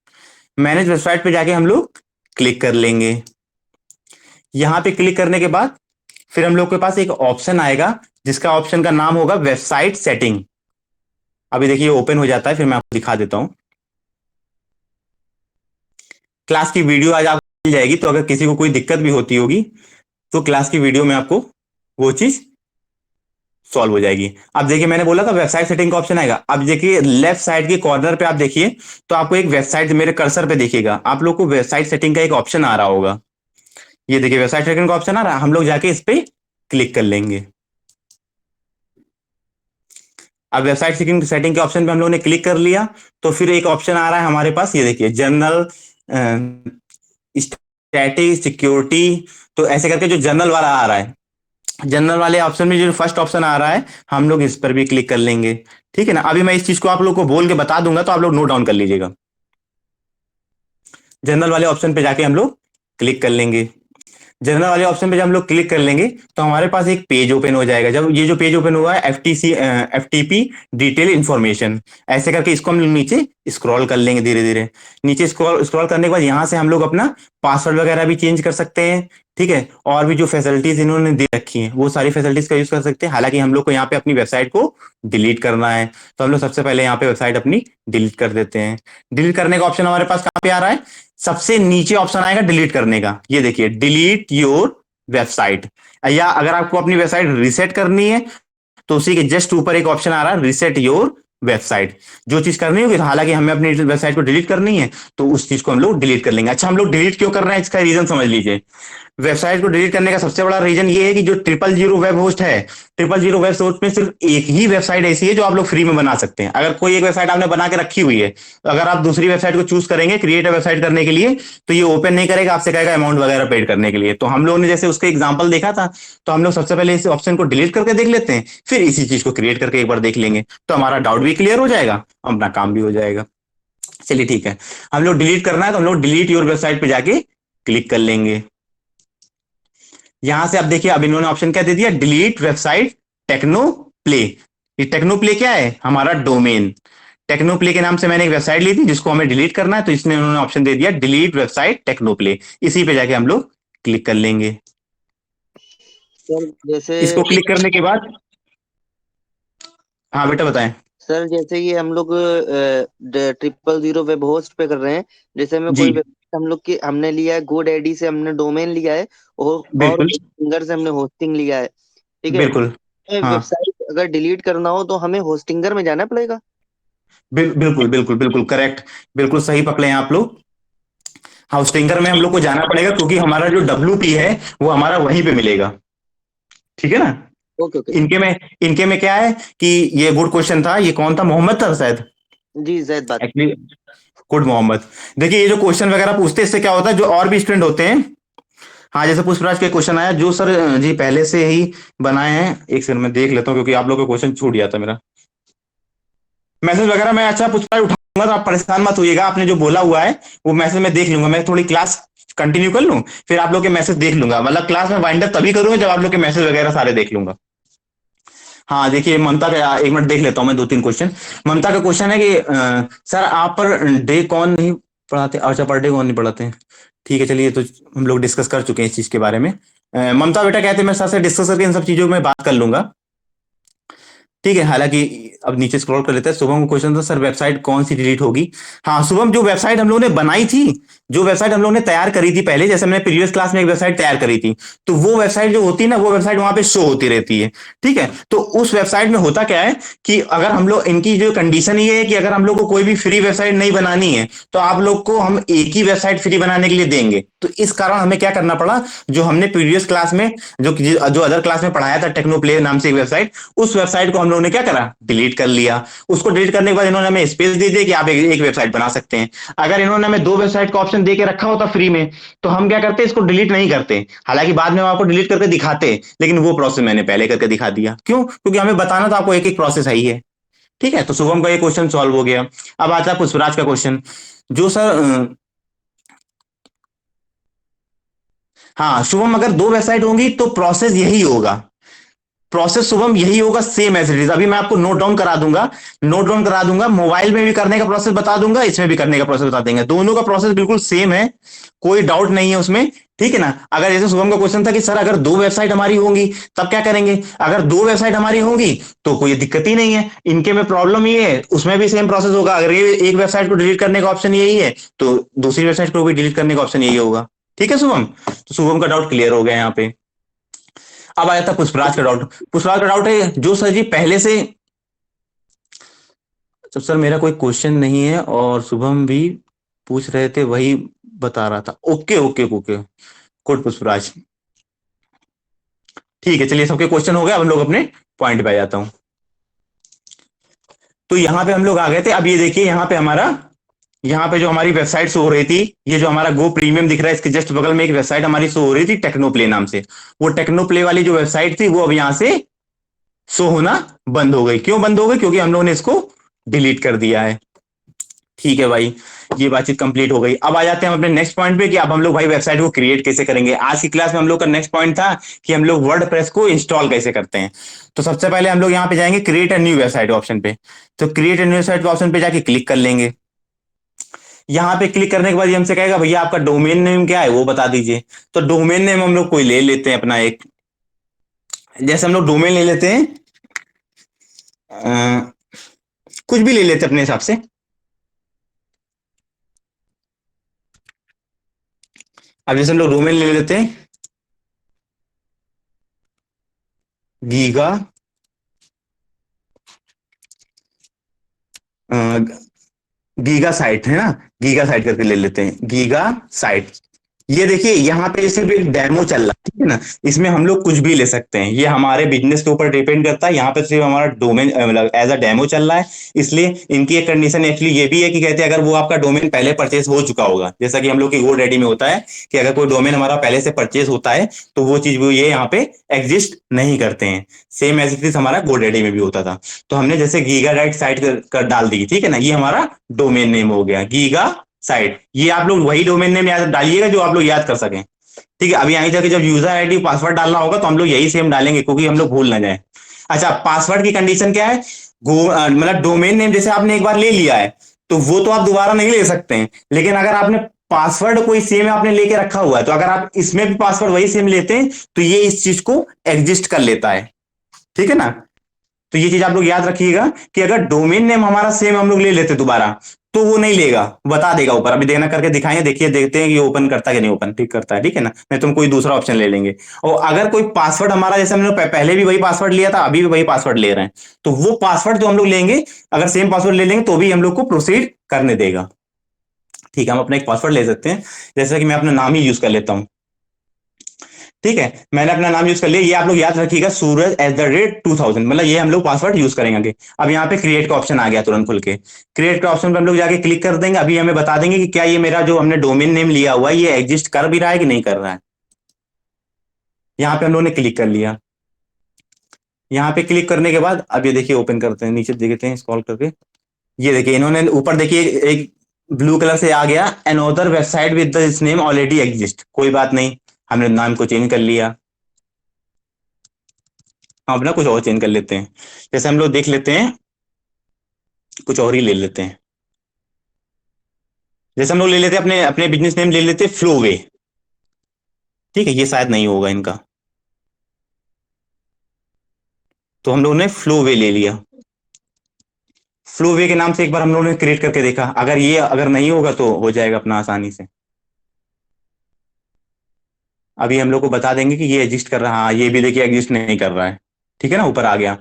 मैनेज वेबसाइट पे जाके हम लोग क्लिक कर लेंगे। यहाँ पे क्लिक करने के बाद फिर हम लोग के पास एक ऑप्शन आएगा, जिसका ऑप्शन का नाम होगा वेबसाइट सेटिंग। अभी देखिए ओपन हो जाता है, फिर मैं आपको दिखा देता हूं। क्लास की वीडियो आज आपको मिल जाएगी, तो अगर किसी को कोई दिक्कत भी होती होगी, तो क्लास की वीडियो में आपको वो चीज सॉल्व हो जाएगी। अब देखिए मैंने बोला था वेबसाइट सेटिंग का ऑप्शन आएगा। अब देखिए लेफ्ट साइड के कॉर्नर पे आप देखिए, तो आपको एक वेबसाइट, मेरे कर्सर पे देखिएगा, आप लोग को वेबसाइट सेटिंग का एक ऑप्शन आ रहा होगा। ये देखिए वेबसाइट सेटिंग का ऑप्शन आ रहा है, हम लोग जाके इस पे क्लिक कर लेंगे। अब वेबसाइट सेटिंग सेटिंग के ऑप्शन पे हम लोग ने क्लिक कर लिया, तो फिर एक ऑप्शन आ रहा है हमारे पास, ये देखिए जनरल, स्टैटिक, सिक्योरिटी। तो ऐसे करके जो जनरल वाला आ रहा है, जनरल वाले ऑप्शन में जो फर्स्ट ऑप्शन आ रहा है, हम लोग इस पर भी क्लिक कर लेंगे। ठीक है ना, अभी मैं इस चीज को आप लोग को बोल के बता दूंगा, तो आप लोग नोट डाउन कर लीजिएगा। जनरल वाले ऑप्शन पे जाके हम लोग क्लिक कर लेंगे। जनरल वाले ऑप्शन पे जब हम लोग क्लिक कर लेंगे, तो हमारे पास एक पेज ओपन हो जाएगा। जब ये जो पेज ओपन हुआ है, एफटीपी डिटेल इंफॉर्मेशन, ऐसे करके इसको हम नीचे स्क्रॉल कर लेंगे धीरे धीरे। नीचे स्क्रॉल स्क्रॉल करने के बाद यहाँ से हम लोग अपना पासवर्ड वगैरह भी चेंज कर सकते हैं। ठीक है, और भी जो फैसिलिटीज इन्होंने दे रखी हैं, वो सारी फैसिलिटीज का यूज कर सकते हैं। हालांकि हम लोग को यहाँ पे अपनी वेबसाइट को डिलीट करना है, तो हम लोग सबसे पहले यहाँ पे वेबसाइट अपनी डिलीट कर देते हैं। डिलीट करने का ऑप्शन हमारे पास कहाँ पे आ रहा है, सबसे नीचे ऑप्शन आएगा डिलीट करने का। ये देखिए डिलीट योर वेबसाइट, या अगर आपको अपनी वेबसाइट रीसेट करनी है तो उसी के जस्ट ऊपर एक ऑप्शन आ रहा है, रीसेट योर वेबसाइट। जो चीज करनी होगी, हालांकि हमें अपनी वेबसाइट को डिलीट करनी है तो उस चीज को हम लोग डिलीट कर लेंगे। अच्छा, हम लोग डिलीट क्यों कर रहे हैं, इसका रीजन समझ लीजिए। वेबसाइट को डिलीट करने का सबसे बड़ा रीजन ये है कि जो 000 वेब होस्ट है, 000 वेब होस्ट में सिर्फ एक ही वेबसाइट ऐसी है जो आप लोग फ्री में बना सकते हैं। अगर कोई एक वेबसाइट आपने बना के रखी हुई है, तो अगर आप दूसरी वेबसाइट को चूज करेंगे क्रिएट अ वेबसाइट करने के लिए, तो ये ओपन नहीं करेगा, आपसे कहेगा अमाउंट वगैरह पेड करने के लिए। तो हम लोगों ने जैसे उसका एग्जाम्पल देखा था, तो हम लोग सबसे पहले इस ऑप्शन को डिलीट करके देख लेते हैं, फिर इसी चीज को क्रिएट करके एक बार देख लेंगे, तो हमारा डाउट भी क्लियर हो जाएगा, अपना काम भी हो जाएगा। चलिए ठीक है, हम लोग डिलीट करना है तो हम लोग डिलीट योर वेबसाइट पे जाके क्लिक कर लेंगे। यहां से आप देखिए, अब इन्होंने ऑप्शन क्या दे दिया, डिलीट वेबसाइट टेक्नो प्ले। ये टेक्नो प्ले क्या है, हमारा डोमेन। टेक्नो प्ले के नाम से मैंने एक वेबसाइट ली थी जिसको हमें डिलीट करना है, तो इसने उन्होंने ऑप्शन दे दिया डिलीट वेबसाइट टेक्नो प्ले। इसी पे जाके हम लोग क्लिक कर लेंगे। सर जैसे इसको क्लिक करने के बाद, हाँ बेटा बताएं। सर जैसे ये हम लोग 000 वेब होस्ट पे कर रहे हैं। जैसे हमें जी कोई वेबसाइट हम लोग की हमने लिया है, गोड आईडी से हमने डोमेन लिया है, और बिल्कुल होस्टिंगर से हमने होस्टिंग लिया है। ठीक है। बिल्कुल। हाँ वेबसाइट अगर डिलीट करना हो तो हमें होस्टिंगर में जाना पड़ेगा। बिल्कुल बिल्कुल बिल्कुल करेक्ट, बिल्कुल सही पकड़े हैं आप लोग। हाउसटिंगर में हम लोग को जाना पड़ेगा क्योंकि हमारा जो WP है वो हमारा वहीं पे मिलेगा, ठीक है ना। Okay okay. इनके में क्या है कि ये गुड क्वेश्चन था, ये कौन था, मोहम्मद था शायद, जी जैद बात। Actually good Mohammad. देखिए ये जो क्वेश्चन वगैरह पूछते हैं इससे क्या होता है, जो और भी स्टूडेंट होते हैं, हाँ जैसे पुष्पराज के क्वेश्चन आया जो सर जी पहले से ही बनाए हैं, एक सेकंड में देख लेता हूँ क्योंकि आप लोग का क्वेश्चन छूट गया था मेरा, मैसेज वगैरह मैं अच्छा पुष्पराज उठाऊंगा, तो आप परेशान मत होइएगा, आपने जो बोला हुआ है वो मैसेज में देख लूंगा, मैं थोड़ी क्लास कंटिन्यू कर लूँ, फिर आप लोग के मैसेज देख लूंगा, मतलब क्लास में वाइंड अप तभी करूंगा जब आप लोग के मैसेज वगैरह सारे देख लूंगा। हाँ देखिए ममता का, एक मिनट देख लेता हूँ मैं दो तीन क्वेश्चन। ममता का क्वेश्चन है कि सर आप पर डे कौन नहीं पढ़ाते, अच्छा पर डे कौन नहीं पढ़ाते हैं। ठीक है चलिए, तो हम लोग डिस्कस कर चुके हैं इस चीज के बारे में। ममता बेटा कहते हैं मैं सर से डिस्कस करके इन सब चीजों में बात कर लूंगा, ठीक है। हालांकि अब नीचे स्क्रॉल कर लेते हैं। शुभम का क्वेश्चन था सर वेबसाइट कौन सी डिलीट होगी। हाँ शुभम, जो वेबसाइट हम लोगों ने बनाई थी, जो वेबसाइट हम लोगों ने तैयार करी थी पहले, जैसे मैंने प्रीवियस क्लास में एक वेबसाइट तैयार करी थी, तो वो वेबसाइट जो होती है ना, वो वेबसाइट वहां पे शो होती रहती है, ठीक है। तो उस वेबसाइट में होता क्या है कि अगर हम लोग, इनकी जो कंडीशन ये है कि अगर हम लोग को कोई भी फ्री वेबसाइट नहीं बनानी है तो आप लोग को हम एक ही वेबसाइट फ्री बनाने के लिए देंगे। तो इस कारण हमें क्या करना पड़ा, जो हमने प्रीवियस क्लास में, जो जो अदर क्लास में पढ़ाया था टेक्नो प्ले नाम से एक वेबसाइट, उस वेबसाइट को हम लोगों ने क्या करा, डिलीट कर लिया। उसको डिलीट करने के बाद इन्होंने हमें स्पेस दे दिया कि आप एक वेबसाइट बना सकते हैं। अगर इन्होंने हमें दो वेबसाइट का ऑप्शन दे के रखा होता फ्री में, तो हम क्या करते, इसको डिलीट नहीं करते, हालांकि बाद में हम आपको डिलीट करके दिखाते, लेकिन वो प्रोसेस मैंने पहले करके दिखा दिया। क्यों, क्योंकि हमें बताना था आपको एक एक प्रोसेस है ही है, ठीक है। तो शुभम का ये क्वेश्चन सॉल्व हो गया। अब आता है पुष्पराज का क्वेश्चन, जो सर हाँ शुभम, अगर दो वेबसाइट होंगी तो प्रोसेस यही होगा, प्रोसेस शुभम यही होगा, सेम एज इट इज। अभी मैं आपको नोट डाउन करा दूंगा, नोट डाउन करा दूंगा, मोबाइल में भी करने का प्रोसेस बता दूंगा, इसमें भी करने का प्रोसेस बता देंगे, दोनों का प्रोसेस बिल्कुल सेम है, कोई डाउट नहीं है उसमें, ठीक है ना। अगर जैसे शुभम का क्वेश्चन था कि सर अगर दो वेबसाइट हमारी होंगी तब क्या करेंगे, अगर दो वेबसाइट हमारी होंगी तो कोई दिक्कत ही नहीं है, इनके में प्रॉब्लम ये है, उसमें भी सेम प्रोसेस होगा। अगर ये एक वेबसाइट को डिलीट करने का ऑप्शन यही है तो दूसरी वेबसाइट को भी डिलीट करने का ऑप्शन यही होगा, ठीक है शुभम। तो शुभम का डाउट क्लियर हो गया यहाँ पे। अब आया था पुष्पराज का डाउट। पुष्पराज का डाउट है जो सर जी पहले से, जब सर मेरा कोई क्वेश्चन नहीं है और शुभम भी पूछ रहे थे वही बता रहा था, okay okay okay, good Pushpraj, ठीक है। चलिए सबके क्वेश्चन हो गए, अब हम लोग अपने पॉइंट पे आ जाता हूं। तो यहां पे हम लोग आ गए थे। अब ये देखिए यहाँ पे हमारा, यहाँ पे जो हमारी वेबसाइट शो हो रही थी, ये जो हमारा गो प्रीमियम दिख रहा है, इसके जस्ट बगल में एक वेबसाइट हमारी शो हो रही थी टेक्नो प्ले नाम से। वो टेक्नो प्ले वाली जो वेबसाइट थी वो अब यहां से शो होना बंद हो गई। क्यों बंद हो गई, क्योंकि हम लोगों ने इसको डिलीट कर दिया है, ठीक है भाई। ये बातचीत कंप्लीट हो गई। अब आ जाते हैं हम अपने नेक्स्ट पॉइंट पे कि अब हम लोग भाई वेबसाइट को क्रिएट कैसे करेंगे। आज की क्लास में हम लोग का नेक्स्ट पॉइंट था कि हम लोग वर्डप्रेस को इंस्टॉल कैसे करते हैं। तो सबसे पहले हम लोग यहाँ पे जाएंगे create a new website option पे, तो create a new website option पे जाके क्लिक कर लेंगे। यहाँ पे क्लिक करने के बाद ये हमसे कहेगा भैया आपका डोमेन नेम क्या है वो बता दीजिए। तो डोमेन नेम हम लोग कोई ले लेते हैं अपना एक, जैसे हम लोग डोमेन ले लेते हैं, अ, कुछ भी ले लेते हैं अपने हिसाब से। अब जैसे हम लोग डोमेन ले लेते हैं, गीगा गीगा साइट है ना, गीगा साइट करके ले लेते हैं, गीगा साइट। ये देखिए यहाँ पे सिर्फ एक डेमो चल रहा है, ठीक है ना, इसमें हम लोग कुछ भी ले सकते हैं, ये हमारे बिजनेस के ऊपर डिपेंड करता है। यहाँ पे सिर्फ हमारा डोमेन मतलब एज अ डेमो चल रहा है, इसलिए इनकी एक कंडीशन एक्चुअली ये भी है कि कहते हैं अगर वो आपका डोमेन पहले परचेस हो चुका होगा, जैसा कि हम लोग की गो रेडी में होता है कि अगर कोई डोमेन हमारा पहले से परचेस होता है तो वो चीज वो ये यहाँ पे एग्जिस्ट नहीं करते हैं। सेम एज इट इज हमारा गो रेडी में भी होता था। तो हमने जैसे गीगा राइट साइट कर डाल दी, ठीक है ना, ये हमारा डोमेन नेम हो गया गीगा साइट। ये आप लोग वही डोमेन नेम याद डालिएगा जो आप लोग याद कर सकें, ठीक है। अभी आगे जाके जब यूजर आईडी पासवर्ड डालना होगा तो हम लोग यही सेम डालेंगे क्योंकि हम लोग भूल ना जाए। अच्छा, पासवर्ड की कंडीशन क्या है, मतलब डोमेन नेम जैसे आपने एक बार ले लिया है तो वो तो आप दोबारा नहीं ले सकते हैं, लेकिन अगर आपने पासवर्ड कोई सेम आपने लेके रखा हुआ है तो अगर आप इसमें भी पासवर्ड वही सेम लेते हैं तो ये इस चीज को एग्जिस्ट कर लेता है, ठीक है ना। तो ये चीज आप लोग याद रखिएगा कि अगर डोमेन नेम हमारा सेम हम लोग ले लेते दोबारा तो वो नहीं लेगा, बता देगा ऊपर। अभी देखना करके दिखाएंगे, देखिए देखते हैं कि ओपन करता है कि नहीं, ओपन ठीक करता है, ठीक है ना, नहीं तो हम कोई दूसरा ऑप्शन ले लेंगे। और अगर कोई पासवर्ड हमारा जैसे हमने पहले भी वही पासवर्ड लिया था अभी भी वही पासवर्ड ले रहे हैं तो वो पासवर्ड जो हम लोग लेंगे अगर सेम पासवर्ड ले लेंगे तो भी हम लोग को प्रोसीड करने देगा, ठीक है। हम अपना एक पासवर्ड ले सकते हैं, जैसे कि मैं अपना नाम ही यूज कर लेता हूं, ठीक है, मैंने अपना नाम यूज कर लिया। ये आप लोग याद रखिएगा suraj@2000, मतलब ये हम लोग पासवर्ड यूज करेंगे आगे। अब यहाँ पे क्रिएट का ऑप्शन आ गया तुरंत खुल के, क्रिएट का ऑप्शन पे हम लोग जाके क्लिक कर देंगे। अभी हमें बता देंगे कि क्या ये मेरा जो हमने डोमेन नेम लिया हुआ है ये एग्जिस्ट कर भी रहा है कि नहीं कर रहा है। यहाँ पे हम लोगों ने क्लिक कर लिया। यहाँ पे क्लिक करने के बाद अब ये देखिए ओपन करते हैं, नीचे देखते हैं स्क्रॉल करके, ये देखिए इन्होंने ऊपर देखिए एक ब्लू कलर से आ गया another website with this name already exist. कोई बात नहीं, हमने नाम को चेंज कर लिया, हम अपना कुछ और चेंज कर लेते हैं। जैसे हम लोग देख लेते हैं, कुछ और ही ले लेते हैं, जैसे हम लोग ले लेते हैं अपने अपने बिजनेस नेम ले लेते हैं फ्लोवे, ठीक है, ये शायद नहीं होगा इनका, तो हम लोगों ने फ्लोवे ले लिया। फ्लोवे के नाम से एक बार हम लोगों ने क्रिएट करके देखा, अगर ये अगर नहीं होगा तो हो जाएगा अपना आसानी से। अभी हम लोग को बता देंगे कि ये एग्जिस्ट कर रहा है, हाँ, ये भी देखिए एग्जिस्ट नहीं कर रहा है, ठीक है ना, ऊपर आ गया।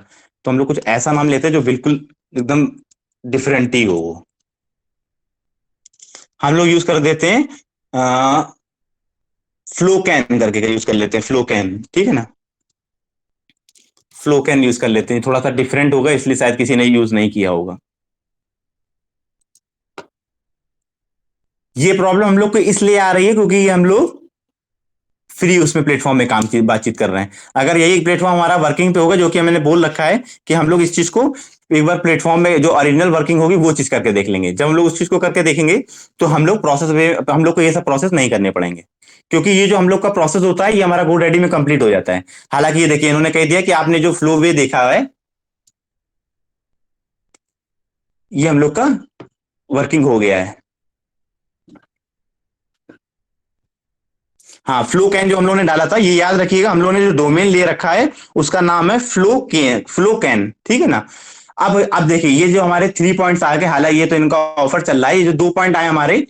तो हम लोग कुछ ऐसा नाम लेते हैं जो बिल्कुल एकदम डिफरेंट ही हो। हम लोग यूज कर देते हैं फ्लो कैन करके यूज कर लेते हैं, फ्लो कैन, ठीक है ना, फ्लो कैन यूज कर लेते हैं, थोड़ा सा डिफरेंट होगा इसलिए शायद किसी ने यूज नहीं किया होगा। ये प्रॉब्लम हम लोग को इसलिए आ रही है क्योंकि ये हम लोग फ्री उसमें प्लेटफॉर्म में काम की बातचीत कर रहे हैं। अगर यही प्लेटफॉर्म हमारा वर्किंग पे होगा, जो कि मैंने बोल रखा है कि हम लोग इस चीज को एक बार प्लेटफॉर्म में जो ओरिजिनल वर्किंग होगी वो चीज करके देख लेंगे। जब हम लोग उस चीज को करके देखेंगे तो हम लोग हम लोग को ये सब प्रोसेस नहीं करने पड़ेंगे, क्योंकि ये जो हम लोग का प्रोसेस होता है ये हमारा गो रेडी में कंप्लीट हो जाता है। हालांकि ये देखिए इन्होंने कह दिया कि आपने जो फ्लो वे देखा है ये हम लोग का वर्किंग हो गया है। हाँ, फ्लो कैन जो हम लोगों ने डाला था, ये याद रखिएगा, हम लोगों ने जो डोमेन ले रखा है उसका नाम है फ्लो कैन, ठीक है ना। अब देखिए ये जो हमारे 3 पॉइंट्स आ गए, हालांकि ये तो इनका ऑफर चल रहा है, ये जो 2 पॉइंट आए हमारे,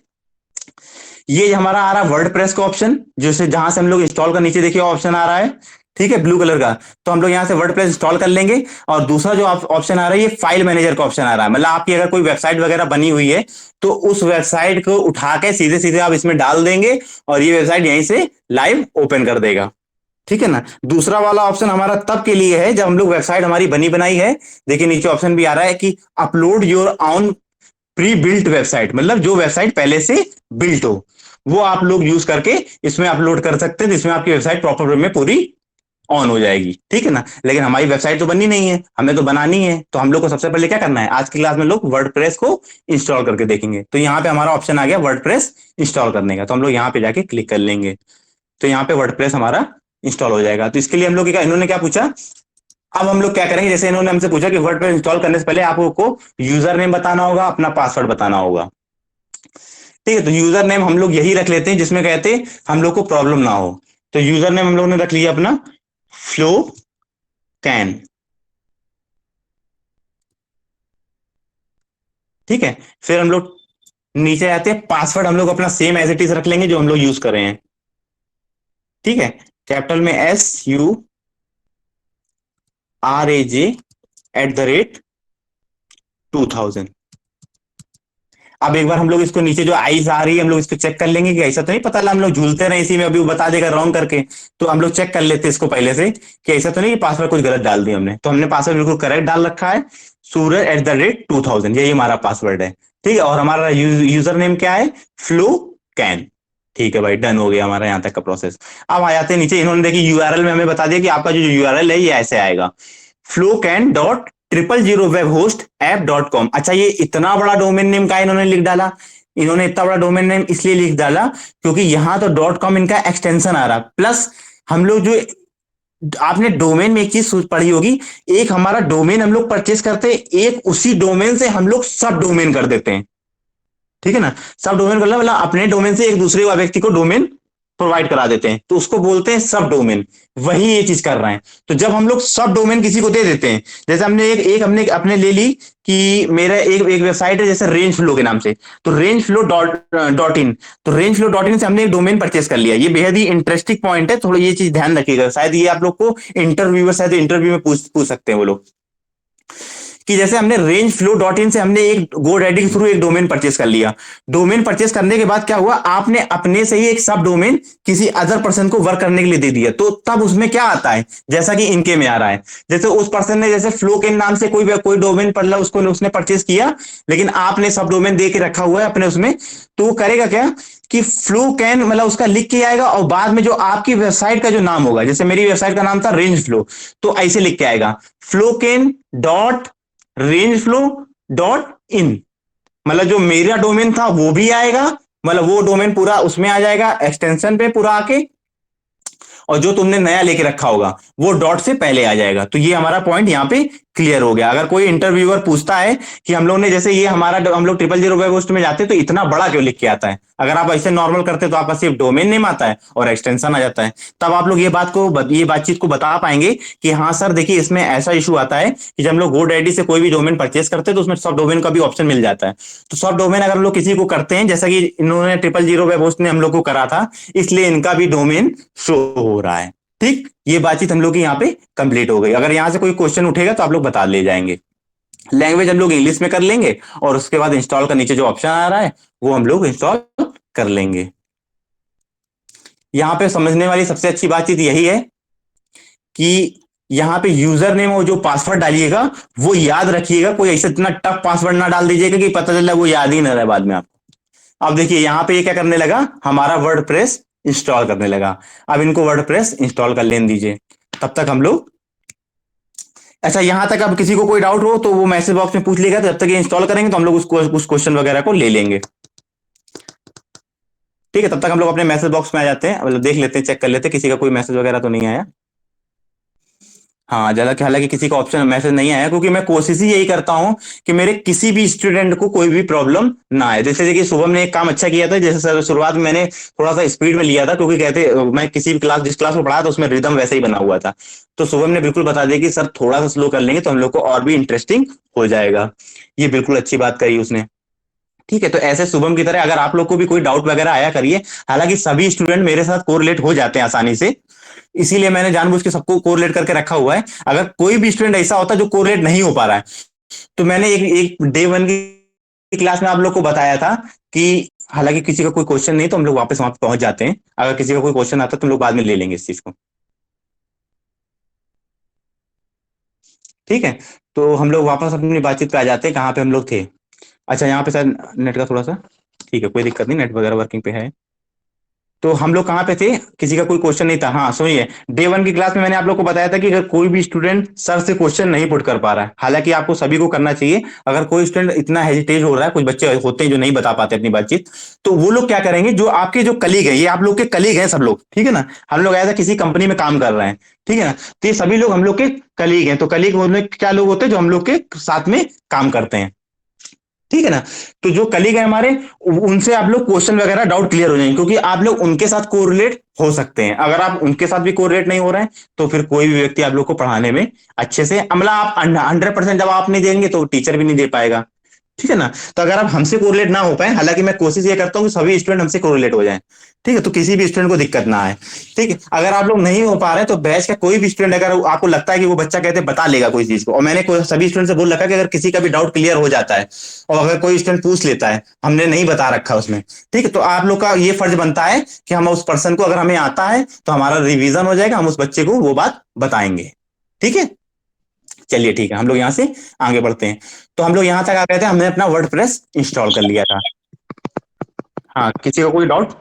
ये हमारा आ रहा है वर्ड प्रेस का ऑप्शन, जैसे जहां से हम लोग इंस्टॉल का नीचे देखिए ऑप्शन आ रहा है, ठीक है, ब्लू कलर का। तो हम लोग यहाँ से वर्ड प्रेस इंस्टॉल कर लेंगे। और दूसरा जो ऑप्शन आ रहा है ये फाइल मैनेजर का ऑप्शन आ रहा है, मतलब आपकी अगर कोई वेबसाइट वगैरह बनी हुई है तो उस वेबसाइट को उठा के सीधे सीधे आप इसमें डाल देंगे और ये वेबसाइट यहीं से लाइव ओपन कर देगा, ठीक है ना। दूसरा वाला ऑप्शन हमारा तब के लिए है जब हम लोग वेबसाइट हमारी बनी बनाई है, देखिए नीचे ऑप्शन भी आ रहा है कि upload your on pre built website, मतलब जो वेबसाइट पहले से बिल्ट हो वो आप लोग यूज करके इसमें अपलोड कर सकते हैं, जिसमें आपकी वेबसाइट प्रॉपर वे में पूरी ऑन हो जाएगी, ठीक है ना। लेकिन हमारी वेबसाइट तो बननी नहीं है, हमें तो बनानी है, तो हम लोग को सबसे पहले क्या करना है, आज की क्लास में लोग वर्डप्रेस को इंस्टॉल करके देखेंगे। तो यहाँ पे हमारा ऑप्शन आ गया वर्डप्रेस इंस्टॉल करने का, तो हम लोग यहाँ पे जाके क्लिक कर लेंगे, तो यहाँ पे वर्डप्रेस हमारा इंस्टॉल हो जाएगा। तो इसके लिए हम लोग इन्होंने क्या पूछा, अब हम लोग क्या करेंगे, जैसे इन्होंने हमसे पूछा कि वर्डप्रेस इंस्टॉल करने से पहले आपको यूजर नेम बताना होगा, अपना पासवर्ड बताना होगा, ठीक है। तो यूजर नेम हम लोग यही रख लेते हैं जिसमें कहते हैं हम लोग को प्रॉब्लम ना हो। तो यूजर नेम हम लोग ने रख लिया अपना फ्लो कैन, ठीक है। फिर हम लोग नीचे आते हैं, पासवर्ड हम लोग अपना सेम एज इट इज रख लेंगे जो हम लोग यूज कर रहे हैं, ठीक है, कैपिटल में SU RAJ@2000। अब एक बार हम लोग इसको नीचे जो आईज आ रही है हम लोग इसको चेक कर लेंगे कि ऐसा तो नहीं पता हम लोग झूलते रहे इसी में, अभी वो बता देगा रॉन्ग करके। तो हम लोग चेक कर लेते हैं इसको पहले से कि ऐसा तो नहीं कि पासवर्ड कुछ गलत डाल दिया हमने। तो हमने पासवर्ड बिल्कुल करेक्ट डाल रखा है, सूरज@2000, यही हमारा पासवर्ड है। ठीक है, और हमारा यूजर नेम क्या है, फ्लो कैन। ठीक है भाई, डन हो गया हमारा यहाँ तक का प्रोसेस। अब आ जाते हैं नीचे, इन्होंने देखिए यूआरएल में हमें बता दिया कि आपका जो यूआरएल है ये ऐसे आएगा, flowcan.000webhostapp.com। अच्छा, ये इतना बड़ा डोमेन नेम का इन्होंने लिख डाला, इन्होंने इतना बड़ा डोमेन नेम इसलिए लिख डाला क्योंकि यहां तो .com इनका एक्सटेंशन आ रहा, प्लस हम लोग जो, आपने डोमेन में एक चीज पढ़ी होगी, एक हमारा डोमेन हम लोग परचेस करते हैं, एक उसी डोमेन से हम लोग सब डोमेन कर देते हैं। ठीक है ना, सब डोमेन कर मतलब अपने डोमेन से एक दूसरे व्यक्ति को डोमेन प्रोवाइड करा देते हैं, तो उसको बोलते हैं सब डोमेन। वही ये चीज कर रहे हैं। तो जब हम लोग सब डोमेन किसी को दे देते हैं, जैसे हमने एक हमने अपने ले ली कि मेरा एक वेबसाइट है जैसे रेंज फ्लो के नाम से, तो रेंज फ्लो डॉट इन, तो रेंज फ्लो डॉट इन से हमने एक डोमेन परचेस कर लिया। ये बेहद ही इंटरेस्टिंग पॉइंट है, थोड़ा ये चीज ध्यान रखिएगा, शायद ये आप लोग को इंटरव्यूअर शायद इंटरव्यू में पूछ सकते हैं वो लोग, कि जैसे हमने रेंज फ्लो डॉट इन से हमने एक GoDaddy के थ्रू एक डोमेन परचेस कर लिया। डोमेन परचेस करने के बाद क्या हुआ, आपने अपने से ही एक सब डोमेन किसी अदर पर्सन को वर्क करने के लिए दे दिया, तो तब उसमें क्या आता है, जैसा कि इनके में आ रहा है, जैसे उस पर्सन ने जैसे फ्लो के नाम से कोई डोमेन पढ़ ला, उसको उसने परचेस किया, लेकिन आपने सब डोमेन दे के रखा हुआ है अपने उसमें, तो वो करेगा क्या कि फ्लो कैन मतलब उसका लिख के आएगा, और बाद में जो आपकी वेबसाइट का जो नाम होगा, जैसे मेरी वेबसाइट का नाम था रेंज फ्लो, तो ऐसे लिख के आएगा flowcan.rangeflow.in, मतलब जो मेरा डोमेन था वो भी आएगा, मतलब वो डोमेन पूरा उसमें आ जाएगा एक्सटेंशन पे पूरा आके, और जो तुमने नया लेके रखा होगा वो डॉट से पहले आ जाएगा। तो ये हमारा पॉइंट यहाँ पे क्लियर हो गया। अगर कोई इंटरव्यूअर पूछता है कि हम लोग ने जैसे ये हमारा हम लोग 000 वेब होस्ट में जाते तो इतना बड़ा क्यों लिख के आता है, अगर आप ऐसे नॉर्मल करते तो आपका सिर्फ डोमेन नेम आता है और एक्सटेंशन आ जाता है, तब आप लोग ये बातचीत को बता पाएंगे कि हाँ सर देखिए इसमें ऐसा इशू आता है कि जब हम लोग GoDaddy से कोई भी डोमेन परचेस करते हैं तो उसमें सब डोमेन का भी ऑप्शन मिल जाता है। तो सब डोमेन अगर हम लोग किसी को करते हैं, जैसा कि इन्होंने 000 वेब होस्ट ने हम लोग को करा था, इसलिए इनका भी डोमेन शो हो रहा है। ठीक, ये बातचीत हम लोग की यहाँ पे कंप्लीट हो गई। अगर यहाँ से कोई क्वेश्चन उठेगा तो आप लोग बता ले जाएंगे। लैंग्वेज हम लोग इंग्लिश में कर लेंगे, और उसके बाद इंस्टॉल का नीचे जो ऑप्शन आ रहा है वो हम लोग इंस्टॉल कर लेंगे। यहाँ पे समझने वाली सबसे अच्छी बातचीत यही है कि यहाँ पे यूजर नेम और जो पासवर्ड डालिएगा वो याद रखिएगा, कोई ऐसा इतना टफ पासवर्ड ना डाल दीजिएगा कि पता चला वो याद ही ना रहे बाद में आपको। अब देखिए यहाँ पे ये क्या करने लगा, हमारा वर्डप्रेस इंस्टॉल करने लगा। अब इनको वर्डप्रेस इंस्टॉल कर लेने दीजिए, तब तक हम लोग, अच्छा यहां तक अब किसी को कोई डाउट हो तो वो मैसेज बॉक्स में पूछ लेगा, जब तक ये इंस्टॉल करेंगे तो हम लोग उस क्वेश्चन वगैरह को ले लेंगे। ठीक है, तब तक हम लोग अपने मैसेज बॉक्स में आ जाते हैं, मतलब देख लेते हैं, चेक कर लेते हैं किसी का कोई मैसेज वगैरह तो नहीं आया। हाँ, ज्यादा हालांकि किसी का ऑप्शन मैसेज नहीं आया, क्योंकि मैं कोशिश ही यही करता हूं कि मेरे किसी भी स्टूडेंट को कोई भी प्रॉब्लम ना आए। जैसे देखिए शुभम ने एक काम अच्छा किया था, जैसे शुरुआत में मैंने थोड़ा सा स्पीड में लिया था, क्योंकि कहते मैं किसी भी जिस क्लास में पढ़ा था उसमें रिदम वैसे ही बना हुआ था, तो शुभम ने बिल्कुल बता दिया कि सर थोड़ा सा स्लो कर लेंगे तो हम लोग को और भी इंटरेस्टिंग हो जाएगा। ये बिल्कुल अच्छी बात कही उसने। ठीक है, तो ऐसे शुभम की तरह अगर आप लोग को भी कोई डाउट वगैरह आया करिए, हालांकि सभी स्टूडेंट मेरे साथ कोरिलेट हो जाते हैं आसानी से, इसीलिए मैंने जानबूझ के सबको कोरिलेट करके रखा हुआ है। अगर कोई भी स्टूडेंट ऐसा होता है जो कोरिलेट नहीं हो पा रहा है, तो मैंने एक डे 1 की क्लास में आप लोग को बताया था कि हालांकि किसी का कोई क्वेश्चन नहीं तो हम लोग वापस वहां पहुंच जाते हैं, अगर किसी का कोई क्वेश्चन आता है तो हम लोग बाद में ले लेंगे इस चीज को। ठीक है, तो हम लोग वापस अपनी बातचीत पे आ जाते हैं, कहाँ पे हम लोग थे। अच्छा, यहाँ पे शायद नेट का थोड़ा सा, ठीक है कोई दिक्कत नहीं, नेट वगैरह वर्किंग पे है। तो हम लोग कहाँ पे थे, किसी का कोई क्वेश्चन नहीं था। हाँ सुनिए, डे 1 की क्लास में मैंने आप लोग को बताया था कि अगर कोई भी स्टूडेंट सर से क्वेश्चन नहीं पुट कर पा रहा है, हालांकि आपको सभी को करना चाहिए, अगर कोई स्टूडेंट इतना हेजिटेट हो रहा है, कुछ बच्चे होते हैं जो नहीं बता पाते अपनी बातचीत, तो वो लोग क्या करेंगे, जो आपके जो कलीग है, ये आप लोग के कलीग हैं सब लोग, ठीक है ना, हम लोग ऐसा किसी कंपनी में काम कर रहे हैं, ठीक है ना, तो ये सभी लोग हम लोग के कलीग हैं। तो कलीग क्या लोग होते हैं, जो हम लोग के साथ में काम करते हैं, ठीक है ना। तो जो कलीग है हमारे, उनसे आप लोग क्वेश्चन वगैरह डाउट क्लियर हो जाएंगे, क्योंकि आप लोग उनके साथ कोरिलेट हो सकते हैं। अगर आप उनके साथ भी कोरिलेट नहीं हो रहे हैं तो फिर कोई भी व्यक्ति आप लोग को पढ़ाने में अच्छे से, अमला आप 100% जब आप नहीं देंगे तो टीचर भी नहीं दे पाएगा। ठीक है ना। तो अगर आप हमसे कोरिलेट ना हो पाए, हालांकि मैं कोशिश ये करता हूँ कि सभी स्टूडेंट हमसे कोरिलेट हो जाएं, ठीक है, तो किसी भी स्टूडेंट को दिक्कत ना आए। ठीक है, अगर आप लोग नहीं हो पा रहे तो बैच का कोई भी स्टूडेंट, अगर आपको लगता है कि वो बच्चा कहते बता लेगा कोई चीज को, और मैंने सभी स्टूडेंट से बोल रखा है कि अगर किसी का भी डाउट क्लियर हो जाता है और अगर कोई स्टूडेंट पूछ लेता है, हमने नहीं बता रखा उसमें, ठीक है, तो आप लोग का ये फर्ज बनता है कि हम उस पर्सन को, अगर हमें आता है तो हमारा रिवीजन हो जाएगा, हम उस बच्चे को वो बात बताएंगे। ठीक है, चलिए ठीक है, हम लोग यहाँ से आगे बढ़ते हैं। तो हम लोग यहाँ तक आ गए थे, हमने अपना वर्डप्रेस इंस्टॉल कर लिया था। हाँ, किसी का कोई डाउट?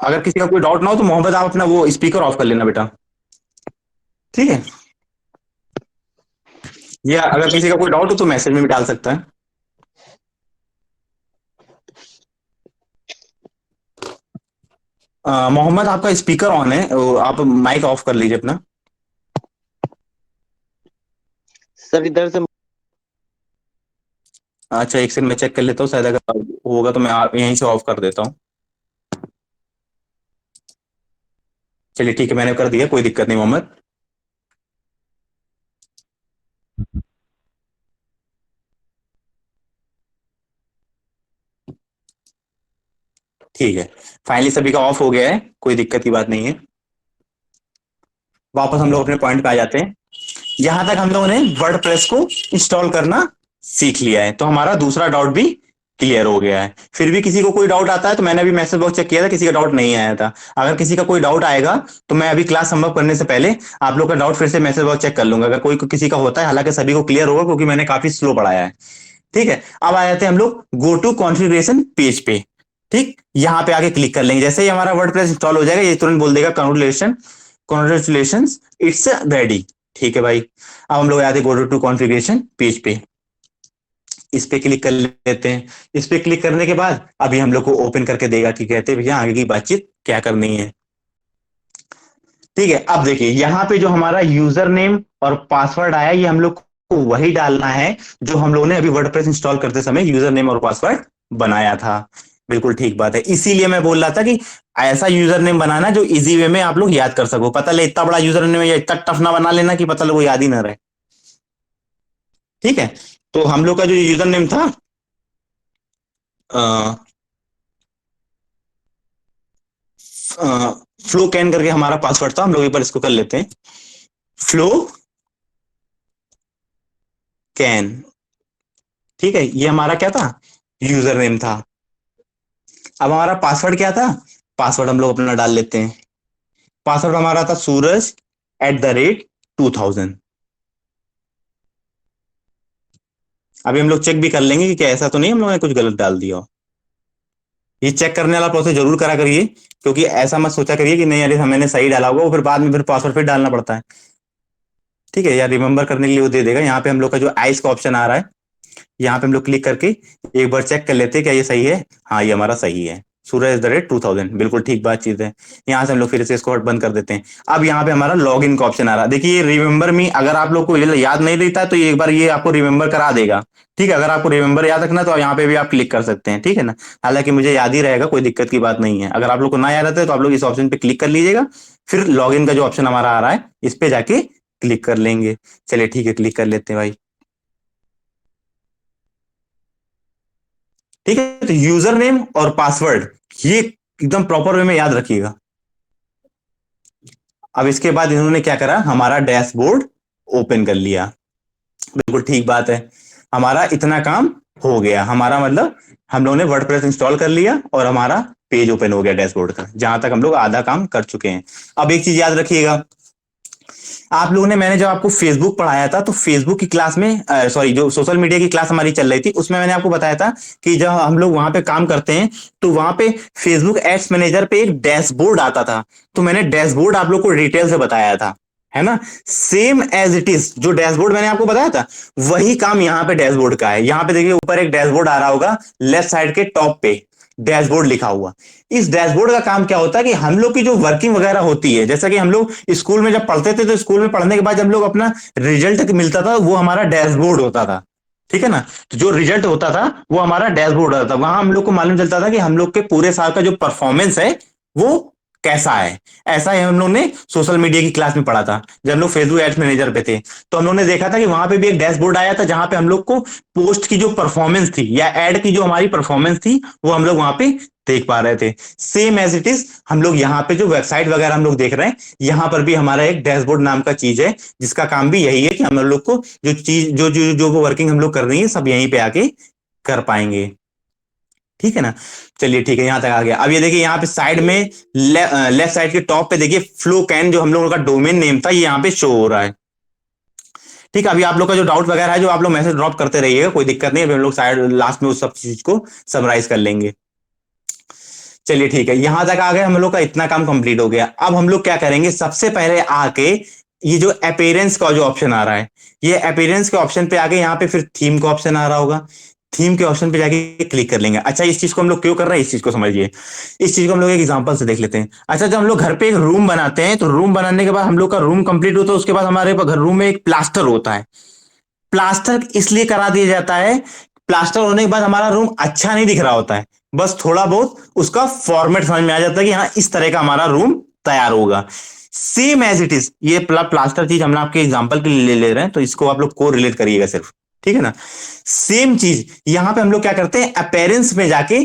अगर किसी का कोई डाउट ना हो तो मोहम्मद आप अपना वो स्पीकर ऑफ कर लेना बेटा, ठीक है। या अगर किसी का कोई डाउट हो तो मैसेज में भी डाल सकता है। मोहम्मद आपका स्पीकर ऑन है, आप माइक ऑफ कर लीजिए अपना। सर इधर से अच्छा, एक सेकंड मैं चेक कर लेता हूँ, शायद अगर होगा तो मैं यहीं से ऑफ कर देता हूँ। चलिए ठीक है, मैंने कर दिया, कोई दिक्कत नहीं मोहम्मद। ठीक है, फाइनली सभी का ऑफ हो गया है, कोई दिक्कत की बात नहीं है। वापस हम लोग अपने पॉइंट पे आ जाते हैं। यहां तक हम लोगों ने वर्डप्रेस को इंस्टॉल करना सीख लिया है, तो हमारा दूसरा डाउट भी क्लियर हो गया है। फिर भी किसी को कोई डाउट आता है तो मैंने अभी मैसेज बॉक्स चेक किया था, किसी का डाउट नहीं आया था। अगर किसी का कोई डाउट आएगा तो मैं अभी क्लास संभव करने से पहले आप लोग का डाउट फिर से मैसेज बॉक्स चेक कर लूंगा, अगर कोई किसी का होता है, हालांकि सभी को क्लियर होगा क्योंकि मैंने काफी स्लो पढ़ाया है। ठीक है, अब आ जाते हैं हम लोग गो टू कॉन्फ़िगरेशन पेज पे। ठीक, यहां पे आके क्लिक कर लेंगे, जैसे ही हमारा वर्डप्रेस इंस्टॉल हो जाएगा ये तुरंत बोल देगा कॉन्ग्रेचुलेशन, कॉन्ग्रेचुलेशन इट्स रेडी। ठीक है भाई, अब हम लोग आते गो टू कॉन्फ़िगरेशन पेज पे, इस पे क्लिक कर लेते हैं। इस पे क्लिक करने के बाद अभी हम लोग को ओपन करके देगा कि कहते हैं भैया आगे की बातचीत क्या करनी है। ठीक है, अब देखिए यहाँ पे जो हमारा यूजर नेम और पासवर्ड आया, ये हम लोग को वही डालना है जो हम लोगों ने अभी वर्डप्रेस इंस्टॉल करते समय यूजर नेम और पासवर्ड बनाया था। बिल्कुल ठीक बात है, इसीलिए मैं बोल रहा था कि ऐसा यूजर नेम बनाना जो इजी वे में आप लोग याद कर सको। पता ले इतना बड़ा यूजर नेम या इतना टफ ना बना लेना कि पता लगे वो याद ही ना रहे। ठीक है, तो हम लोग का जो यूजर नेम था, फ्लो कैन करके हमारा पासवर्ड था, हम लोग एक बार इसको कर लेते हैं, फ्लो कैन। ठीक है, ये हमारा क्या था, यूजर नेम था। अब हमारा पासवर्ड क्या था, पासवर्ड हम लोग अपना डाल लेते हैं। पासवर्ड हमारा था सूरज@2000। अभी हम लोग चेक भी कर लेंगे कि क्या ऐसा तो नहीं हम लोगों ने कुछ गलत डाल दिया हो। ये चेक करने वाला प्रोसेस जरूर करा करिए, क्योंकि ऐसा मत सोचा करिए कि नहीं अरे मैंने सही डाला होगा, वो फिर बाद में फिर पासवर्ड फिर डालना पड़ता है। ठीक है, यार रिमेंबर करने के लिए वो दे देगा। यहाँ पे हम लोग का जो आइस का ऑप्शन आ रहा है, यहाँ पे हम लोग क्लिक करके एक बार चेक कर लेते हैं क्या ये सही है। हाँ, ये हमारा सही है, सूरज@2000, बिल्कुल ठीक बातचीत है। यहाँ से हम लोग फिर से इसको बंद कर देते हैं। अब यहाँ पे हमारा लॉग इन का ऑप्शन आ रहा है, देखिए रिमेंबर मी, अगर आप लोग को याद नहीं रहता है तो एक बार ये आपको रिमेंबर करा देगा। ठीक है, अगर आपको रिमेंबर याद रखना तो यहाँ पे भी आप क्लिक कर सकते हैं, ठीक है ना। हालांकि मुझे याद ही रहेगा, कोई दिक्कत की बात नहीं है। अगर आप लोग को ना याद रहता है तो आप लोग इस ऑप्शन पे क्लिक कर लीजिएगा, फिर लॉग इन का जो ऑप्शन हमारा आ रहा है इस पे जाके क्लिक कर लेंगे। चलिए ठीक है, क्लिक कर लेते हैं भाई। ठीक है, तो यूजर नेम और पासवर्ड ये एकदम प्रॉपर वे में याद रखिएगा। अब इसके बाद इन्होंने क्या करा, हमारा डैशबोर्ड ओपन कर लिया। बिल्कुल ठीक बात है, हमारा इतना काम हो गया। हमारा मतलब हम लोगों ने वर्डप्रेस इंस्टॉल कर लिया और हमारा पेज ओपन हो गया डैशबोर्ड का, जहां तक हम लोग आधा काम कर चुके हैं। अब एक चीज याद रखिएगा, आप लोगों ने, मैंने जब आपको फेसबुक पढ़ाया था तो फेसबुक की क्लास में, सॉरी जो सोशल मीडिया की क्लास हमारी चल रही थी उसमें मैंने आपको बताया था कि जब हम लोग वहां पे काम करते हैं तो वहां पे फेसबुक एड्स मैनेजर पे एक डैशबोर्ड आता था। तो मैंने डैशबोर्ड आप लोग को डिटेल से बताया था, है ना। सेम एज इट इज जो डैशबोर्ड मैंने आपको बताया था वही काम यहाँ पे डैशबोर्ड का है। यहाँ पे देखिए ऊपर एक डैशबोर्ड आ रहा होगा लेफ्ट साइड के टॉप पे, डैशबोर्ड लिखा हुआ। इस डैशबोर्ड का काम क्या होता है कि हम लोग की जो वर्किंग वगैरह होती है, जैसा कि हम लोग स्कूल में जब पढ़ते थे तो स्कूल में पढ़ने के बाद जब लोग अपना रिजल्ट मिलता था वो हमारा डैशबोर्ड होता था। ठीक है ना, तो जो रिजल्ट होता था वो हमारा डैशबोर्ड होता था। वहां हम लोग को मालूम चलता था कि हम लोग के पूरे साल का जो परफॉर्मेंस है वो कैसा है। ऐसा ही हम लोग ने सोशल मीडिया की क्लास में पढ़ा था, जब हम लोग फेसबुक एड्स मैनेजर पे थे, तो हम लोग ने देखा था कि वहां पे भी एक डैशबोर्ड आया था, जहां पे हम लोग को पोस्ट की जो परफॉर्मेंस थी या एड की जो हमारी परफॉर्मेंस थी वो हम लोग वहां पे देख पा रहे थे। सेम एज इट इज हम लोग यहाँ पे जो वेबसाइट वगैरह हम लोग देख रहे हैं, यहाँ पर भी हमारा एक डैशबोर्ड नाम का चीज है, जिसका काम भी यही है कि हम लोग को जो चीज जो वर्किंग हम लोग कर रही है सब यहीं पे आके कर पाएंगे। ठीक है ना। चलिए ठीक है, यहां तक आ गया। अब ये देखिए यहाँ पे साइड में लेफ्ट साइड के टॉप पे देखिए फ्लो कैन जो हम लोगों का डोमेन नेम था ये यहाँ पे शो हो रहा है। ठीक है, अभी आप लोग का जो डाउट वगैरह है जो आप लोग मैसेज ड्रॉप करते रहिएगा, कोई दिक्कत नहीं है, हम लोग साइड लास्ट में उस सब चीज को समराइज कर लेंगे। चलिए ठीक है, यहां तक आ गए, हम लोग का इतना काम कंप्लीट हो गया। अब हम लोग क्या करेंगे, सबसे पहले आके ये जो अपीयरेंस का जो ऑप्शन आ रहा है, ये अपीयरेंस के ऑप्शन पे आके यहाँ पे फिर थीम का ऑप्शन आ रहा होगा, थीम के ऑप्शन पे जाके क्लिक कर लेंगे। अच्छा, इस चीज को हम लोग क्यों कर रहे हैं, इस चीज को समझिए। इस चीज को हम लोग एक एग्जांपल से देख लेते हैं। अच्छा, जब हम लोग घर पे एक रूम बनाते हैं, तो रूम बनाने के बाद हम लोग का रूम कंप्लीट होता है, उसके बाद हमारे घर रूम में एक प्लास्टर होता है। प्लास्टर इसलिए करा दिया जाता है, प्लास्टर होने के बाद हमारा रूम अच्छा नहीं दिख रहा होता है, बस थोड़ा बहुत उसका फॉर्मेट समझ में आ जाता है कि हाँ इस तरह का हमारा रूम तैयार होगा। सेम एज इट इज ये प्लास्टर चीज हम आपके एग्जांपल के लिए ले रहे हैं, तो इसको आप लोग को रिलेट करिएगा सिर्फ। ठीक है ना। सेम चीज यहां पे हम लोग क्या करते हैं, अपेरेंस में जाके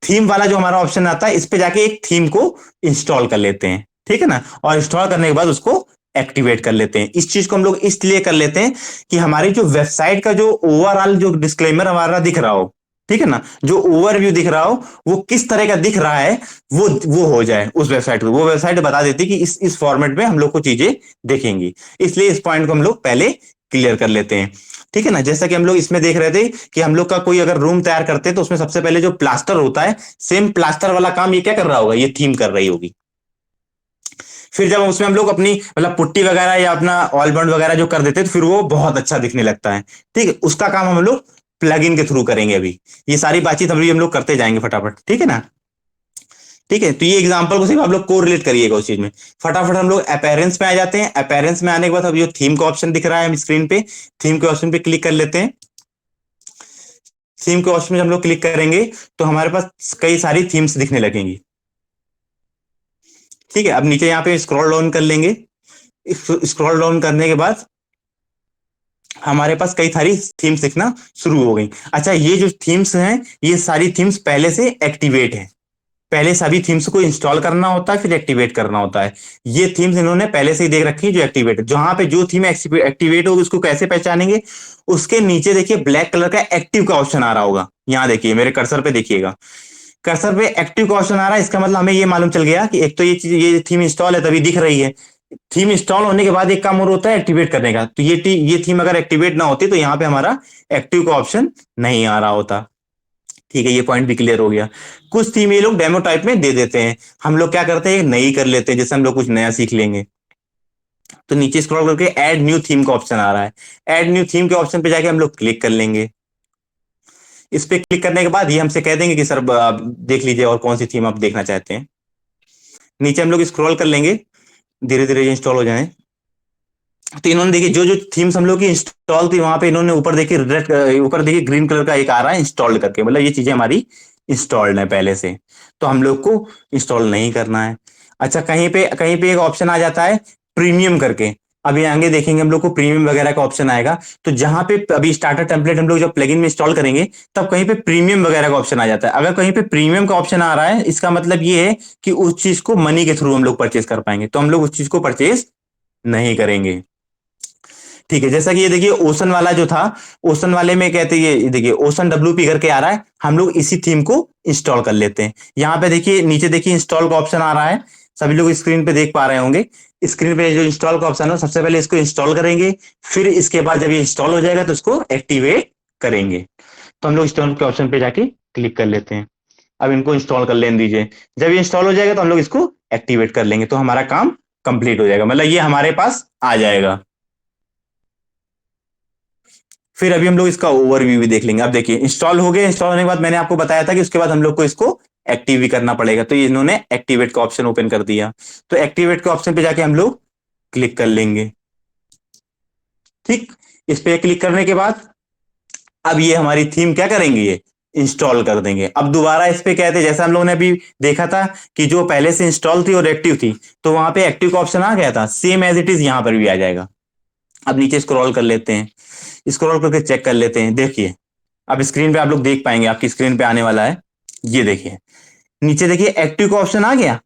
थीम वाला जो हमारा ऑप्शन आता है इस पे जाके एक थीम को इंस्टॉल कर लेते हैं। ठीक है ना। और इंस्टॉल करने के बाद उसको एक्टिवेट कर लेते हैं। इस चीज को हम लोग इसलिए कर लेते हैं कि हमारी जो वेबसाइट का जो ओवरऑल जो डिस्क्लेमर हमारा दिख रहा हो, ठीक है ना, जो ओवरव्यू दिख रहा हो वो किस तरह का दिख रहा है, वो हो जाए उस वेबसाइट को। वो वेबसाइट बता देती कि इस फॉर्मेट में हम लोग को चीजें देखेंगी, इसलिए इस पॉइंट को हम लोग पहले क्लियर कर लेते हैं। ठीक है ना। जैसा कि हम लोग इसमें देख रहे थे कि हम लोग का कोई अगर रूम तैयार करते हैं तो उसमें सबसे पहले जो प्लास्टर होता है, सेम प्लास्टर वाला काम ये क्या कर रहा होगा, ये थीम कर रही होगी। फिर जब उसमें हम लोग अपनी मतलब पुट्टी वगैरह या अपना ऑल बॉन्ड वगैरह जो कर देते हैं तो फिर वो बहुत अच्छा दिखने लगता है। ठीक है, उसका काम हम लोग प्लगइन के थ्रू करेंगे। अभी ये सारी बातचीत अभी हम लोग करते जाएंगे फटाफट। ठीक है ना। ठीक है, तो ये एग्जांपल को सिर्फ आप लोग को रिलेट करिएगा उस चीज में। फटाफट हम लोग अपीयरेंस में आ जाते हैं। अपीयरेंस में आने के बाद अब जो थीम का ऑप्शन दिख रहा है स्क्रीन पे, थीम के ऑप्शन पे क्लिक कर लेते हैं। थीम के ऑप्शन में हम लोग क्लिक करेंगे तो हमारे पास कई सारी थीम्स दिखने लगेंगी। ठीक है, अब नीचे यहाँ पे स्क्रॉल डाउन कर लेंगे। स्क्रॉल डाउन करने के बाद हमारे पास कई सारी थीम्स दिखना शुरू हो गई। अच्छा, ये जो थीम्स हैं ये सारी थीम्स पहले से एक्टिवेट है। पहले सभी थीम्स को इंस्टॉल करना होता है फिर एक्टिवेट करना होता है। ये थीम्स इन्होंने पहले से ही देख रखी है जो एक्टिवेट है। जहां पे जो थीम एक्टिवेट होगी उसको कैसे पहचानेंगे, उसके नीचे देखिए ब्लैक कलर का एक्टिव का ऑप्शन आ रहा होगा। यहाँ देखिए मेरे कर्सर पे देखिएगा, कर्सर पे एक्टिव का ऑप्शन आ रहा है। इसका मतलब हमें ये मालूम चल गया कि एक तो ये चीज ये थीम इंस्टॉल है तभी दिख रही है। थीम इंस्टॉल होने के बाद एक काम और होता है एक्टिवेट करने का। तो ये थीम अगर एक्टिवेट ना होती तो यहाँ पे हमारा एक्टिव का ऑप्शन नहीं आ रहा होता। ठीक है, ये पॉइंट भी क्लियर हो गया। कुछ थीम ये लोग डेमो टाइप में दे देते हैं, हम लोग क्या करते हैं नई कर लेते हैं, जैसे हम लोग कुछ नया सीख लेंगे। तो नीचे स्क्रॉल करके ऐड न्यू थीम का ऑप्शन आ रहा है, ऐड न्यू थीम के ऑप्शन पे जाके हम लोग क्लिक कर लेंगे। इस पे क्लिक करने के बाद ये हमसे कह देंगे कि सर आप देख लीजिए और कौन सी थीम आप देखना चाहते हैं। नीचे हम लोग स्क्रॉल कर लेंगे, धीरे धीरे इंस्टॉल हो जाए। तो इन्होंने देखिए जो जो थीम्स हम लोग की इंस्टॉल थी वहां पे इन्होंने ऊपर देखिए रेड, ऊपर देखिए ग्रीन कलर का एक आ रहा है इंस्टॉल्ड करके, मतलब ये चीजें हमारी इंस्टॉल्ड है पहले से, तो हम लोग को इंस्टॉल नहीं करना है। अच्छा, कहीं पे एक ऑप्शन आ जाता है प्रीमियम करके। अभी आगे देखेंगे हम लोग को प्रीमियम वगैरह का ऑप्शन आएगा। तो जहां पे अभी स्टार्टर टेम्पलेट हम लोग जब प्लगइन में इंस्टॉल करेंगे तब कहीं पे प्रीमियम वगैरह का ऑप्शन आ जाता है। अगर कहीं पे प्रीमियम का ऑप्शन आ रहा है इसका मतलब ये है कि उस चीज को मनी के थ्रू हम लोग परचेज कर पाएंगे, तो हम लोग उस चीज को परचेज नहीं करेंगे। ठीक है, जैसा कि ये देखिए ओशन वाला जो था, ओशन वाले में कहते हैं ये देखिए ओशन WP करके आ रहा है, हम लोग इसी थीम को इंस्टॉल कर लेते हैं। यहाँ पे देखिए नीचे देखिए इंस्टॉल का ऑप्शन आ रहा है, सभी लोग स्क्रीन पे देख पा रहे होंगे। स्क्रीन पे जो इंस्टॉल का ऑप्शन है सबसे पहले इसको इंस्टॉल करेंगे, फिर इसके बाद जब ये इंस्टॉल हो जाएगा तो इसको एक्टिवेट करेंगे। तो हम लोग इंस्टॉल के ऑप्शन पे जाके क्लिक कर लेते हैं। अब इनको इंस्टॉल कर लेने दीजिए। जब ये इंस्टॉल हो जाएगा तो हम लोग इसको एक्टिवेट कर लेंगे, तो हमारा काम कंप्लीट हो जाएगा, मतलब ये हमारे पास आ जाएगा। फिर अभी हम लोग इसका ओवरव्यू भी देख लेंगे। अब देखिए इंस्टॉल हो गया, इंस्टॉल होने के बाद मैंने आपको बताया था कि उसके बाद हम लोग को इसको एक्टिव भी करना पड़ेगा, तो इन्होंने एक्टिवेट का ऑप्शन ओपन कर दिया। तो एक्टिवेट के ऑप्शन पे जाके हम लोग क्लिक कर लेंगे। ठीक, इस पे क्लिक करने के बाद अब ये हमारी थीम क्या करेंगे, ये इंस्टॉल कर देंगे। अब दोबारा इस पे कहते हैं, जैसा हम लोगों ने अभी देखा था कि जो पहले से इंस्टॉल थी और एक्टिव थी, तो वहां पे एक्टिव का ऑप्शन आ गया था, सेम एज इट इज यहां पर भी आ जाएगा। अब नीचे स्क्रॉल कर लेते हैं, स्क्रॉल करके चेक कर लेते हैं। देखिए अब स्क्रीन पे आप लोग देख पाएंगे, आपकी स्क्रीन पे आने वाला है, ये देखिए नीचे देखिए एक्टिव का ऑप्शन आ गया।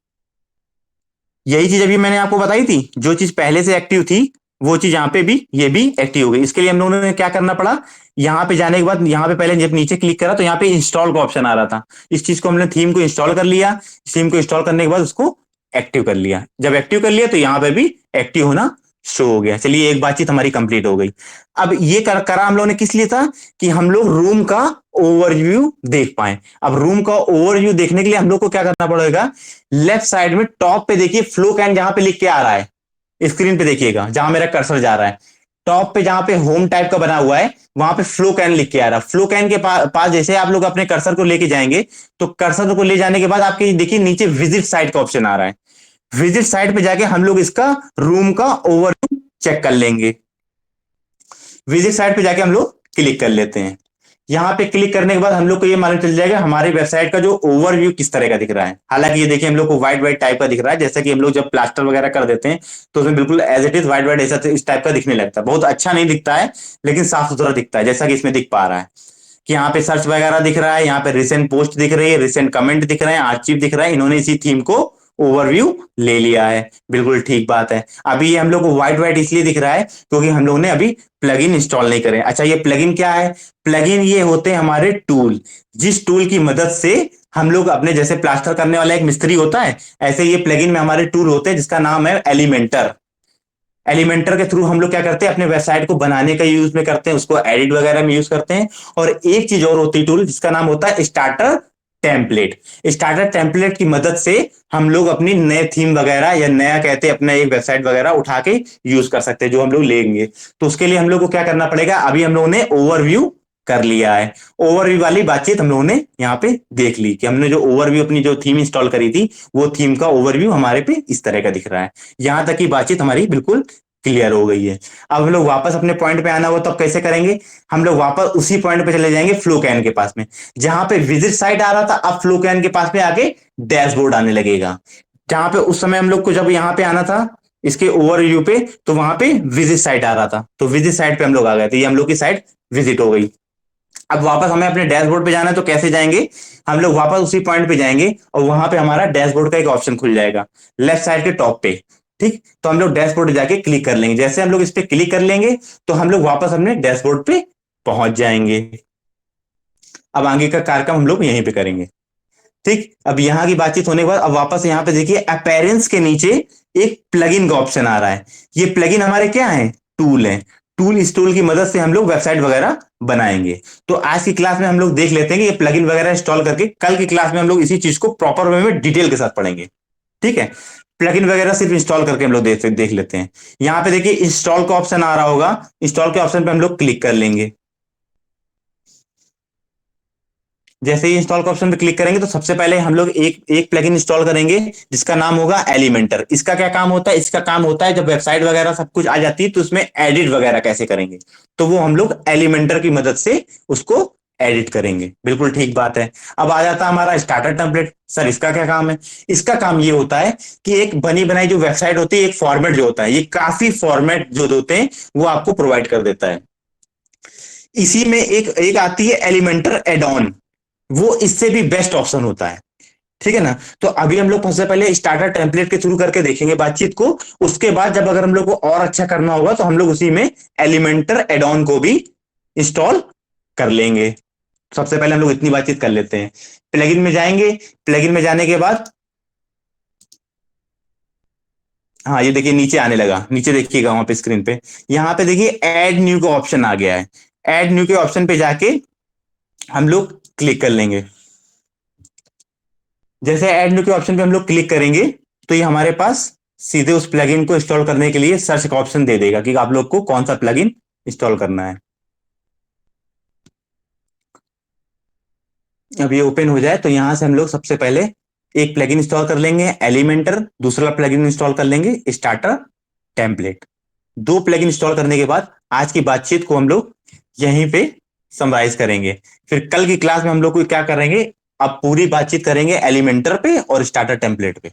यही चीज अभी मैंने आपको बताई थी, जो चीज पहले से एक्टिव थी वो चीज यहाँ पे भी, ये भी एक्टिव हो गई। इसके लिए हम लोगों ने क्या करना पड़ा, यहाँ पे जाने के बाद यहाँ पे पहले जब नीचे क्लिक करा तो यहाँ पे इंस्टॉल का ऑप्शन आ रहा था, इस चीज को हमने थीम को इंस्टॉल कर लिया। थीम को इंस्टॉल करने के बाद उसको एक्टिव कर लिया। जब एक्टिव कर लिया तो यहाँ पे भी एक्टिव होना शो हो गया। चलिए एक बातचीत हमारी कंप्लीट हो गई। अब ये करा हम लोगों ने किस लिए था, कि हम लोग रूम का ओवरव्यू देख पाए। अब रूम का ओवरव्यू देखने के लिए हम लोग को क्या करना पड़ेगा, लेफ्ट साइड में टॉप पे देखिए फ्लो कैन जहां पे लिख के आ रहा है, स्क्रीन पे देखिएगा जहां मेरा कर्सर जा रहा है, टॉप पे जहां पे होम टाइप का बना हुआ है वहां पे फ्लो कैन लिख के आ रहा है। फ्लो कैन के पास जैसे आप लोग अपने कर्सर को लेके जाएंगे, तो कर्सर को ले जाने के बाद आपके देखिए नीचे विजिट साइट का ऑप्शन आ रहा है। विजिट साइट पे जाके हम लोग इसका रूम का ओवरव्यू चेक कर लेंगे। विजिट साइट पे जाके हम लोग क्लिक कर लेते हैं। यहां पे क्लिक करने के बाद हम लोग को ये मालूम चल जाएगा हमारी वेबसाइट का जो ओवरव्यू किस तरह का दिख रहा है। हालांकि ये देखिए हम लोग को व्हाइट व्हाइट टाइप का दिख रहा है, जैसा कि हम लोग जब प्लास्टर वगैरह कर देते हैं तो उसमें बिल्कुल as it is white white ऐसा इस टाइप का दिखने लगता है। बहुत अच्छा नहीं दिखता है, लेकिन साफ सुथरा दिखता है, जैसा कि इसमें दिख पा रहा है कि यहाँ पे सर्च वगैरह दिख रहा है, यहाँ पे रिसेंट पोस्ट दिख रही है, रिसेंट कमेंट दिख रहे हैं, आर्चिव दिख रहा है। इन्होंने इसी थीम को ओवरव्यू ले लिया है, बिल्कुल ठीक बात है। अभी ये हम लोग को व्हाइट व्हाइट इसलिए दिख रहा है क्योंकि हम लोग ने अभी प्लगइन इंस्टॉल नहीं करे। अच्छा ये प्लगइन क्या है, प्लगइन ये होते हैं हमारे टूल, जिस टूल की मदद से हम लोग अपने, जैसे प्लास्टर करने वाला एक मिस्त्री होता है, ऐसे ये प्लगइन में हमारे टूल होते हैं जिसका नाम है एलिमेंटर। एलिमेंटर के थ्रू हम लोग क्या करते हैं, अपने वेबसाइट को बनाने का यूज में करते हैं, उसको एडिट वगैरह में यूज करते हैं। और एक चीज और होती है टूल, जिसका नाम होता है स्टार्टर टेम्पलेट। स्टार्टर टेम्पलेट की मदद से हम लोग अपनी नए थीम वगैरह या नया कहते हैं अपना एक वेबसाइट वगैरह उठा के यूज कर सकते हैं, जो हम लोग लेंगे। तो उसके लिए हम लोग को क्या करना पड़ेगा, अभी हम लोगों ने ओवरव्यू कर लिया है। ओवरव्यू वाली बातचीत हम लोगों ने यहाँ पे देख ली कि हमने जो ओवरव्यू अपनी जो थीम इंस्टॉल करी थी वो थीम का ओवरव्यू हमारे पे इस तरह का दिख रहा है। यहां तक की बातचीत हमारी बिल्कुल क्लियर हो गई है। अब हम लोग वापस अपने पॉइंट पे आना हो तो अब कैसे करेंगे, हम लोग वापस उसी पॉइंट पे चले जाएंगे फ्लो कैन के पास में, जहां पे विजिट साइट आ रहा था अब फ्लो कैन के पास में आके डैशबोर्ड आने लगेगा। जहां पे उस समय हम लोग को जब यहाँ पे आना था इसके ओवरव्यू पे, तो वहां पे विजिट साइट आ रहा था, तो विजिट साइट पे हम लोग आ गए थे, ये हम लोग की साइट विजिट हो गई। अब वापस हमें अपने डैशबोर्ड पे जाना है तो कैसे जाएंगे, हम लोग वापस उसी पॉइंट पे जाएंगे और वहां पे हमारा डैशबोर्ड का एक ऑप्शन खुल जाएगा लेफ्ट साइड के टॉप पे। ठीक, तो हम लोग डैशबोर्ड जाके क्लिक कर लेंगे। जैसे हम लोग इस पे क्लिक कर लेंगे तो हम लोग वापस अपने डैशबोर्ड पे पहुंच जाएंगे। अब आगे का कार्यक्रम हम लोग यहीं पे करेंगे। ठीक, अब यहां की बातचीत होने के बाद अब वापस यहां पे देखिए अपीयरेंस के नीचे एक प्लगइन का ऑप्शन आ रहा है। ये प्लगइन हमारे क्या है, टूल है। टूल, इस टूल की मदद से हम लोग वेबसाइट वगैरह बनाएंगे। तो आज की क्लास में हम लोग देख लेते हैं कि ये प्लगइन वगैरह इंस्टॉल करके कल की क्लास में हम लोग इसी चीज को प्रॉपर वे में डिटेल के साथ पढ़ेंगे। ठीक है, प्लगइन वगैरह सिर्फ इंस्टॉल करके हम लोग देख लेते हैं। यहां पे देखिए इंस्टॉल का ऑप्शन आ रहा होगा, इंस्टॉल के ऑप्शन पे हम लोग क्लिक कर लेंगे। जैसे ही इंस्टॉल का ऑप्शन पे क्लिक करेंगे तो सबसे पहले हम लोग एक एक प्लगइन इंस्टॉल करेंगे जिसका नाम होगा एलिमेंटर। इसका क्या काम होता है, इसका काम होता है जब वेबसाइट वगैरह सब कुछ आ जाती है तो उसमें एडिट वगैरह कैसे करेंगे, तो वो हम लोग एलिमेंटर की मदद से उसको एडिट करेंगे। बिल्कुल ठीक बात है। अब आ जाता है हमारा स्टार्टर टेम्पलेट। सर इसका क्या काम है, इसका काम ये होता है कि एक बनी बनाई जो वेबसाइट होती है, एक फॉर्मेट जो होता है, ये काफी फॉर्मेट जो होते हैं वो आपको प्रोवाइड कर देता है। इसी में एक एक आती है एलिमेंटर एड ऑन, वो इससे भी बेस्ट ऑप्शन होता है। ठीक है ना, तो अभी हम लोग सबसे पहले स्टार्टर टेम्पलेट के थ्रू करके देखेंगे बातचीत को। उसके बाद जब अगर हम लोग को और अच्छा करना होगा तो हम लोग उसी में एलिमेंटर एड ऑन को भी इंस्टॉल कर लेंगे। सबसे पहले हम लोग इतनी बातचीत कर लेते हैं। प्लगइन में जाएंगे, प्लगइन में जाने के बाद हाँ ये देखिए नीचे आने लगा, नीचे देखिएगा वहां पे स्क्रीन पे, यहाँ पे देखिए ऐड न्यू का ऑप्शन आ गया है। ऐड न्यू के ऑप्शन पे जाके हम लोग क्लिक कर लेंगे। जैसे ऐड न्यू के ऑप्शन पे हम लोग क्लिक करेंगे तो ये हमारे पास सीधे उस प्लगइन को इंस्टॉल करने के लिए सर्च का ऑप्शन दे देगा कि आप लोग को कौन सा प्लगइन इंस्टॉल करना है। अब ये ओपन हो जाए तो यहां से हम लोग सबसे पहले एक प्लगइन इंस्टॉल कर लेंगे एलिमेंटर, दूसरा प्लगइन इंस्टॉल कर लेंगे स्टार्टर टेम्पलेट। दो प्लगइन इंस्टॉल करने के बाद आज की बातचीत को हम लोग यहीं पे समराइज करेंगे। फिर कल की क्लास में हम लोग को क्या करेंगे, अब पूरी बातचीत करेंगे एलिमेंटर पे और स्टार्टर टेम्पलेट पे।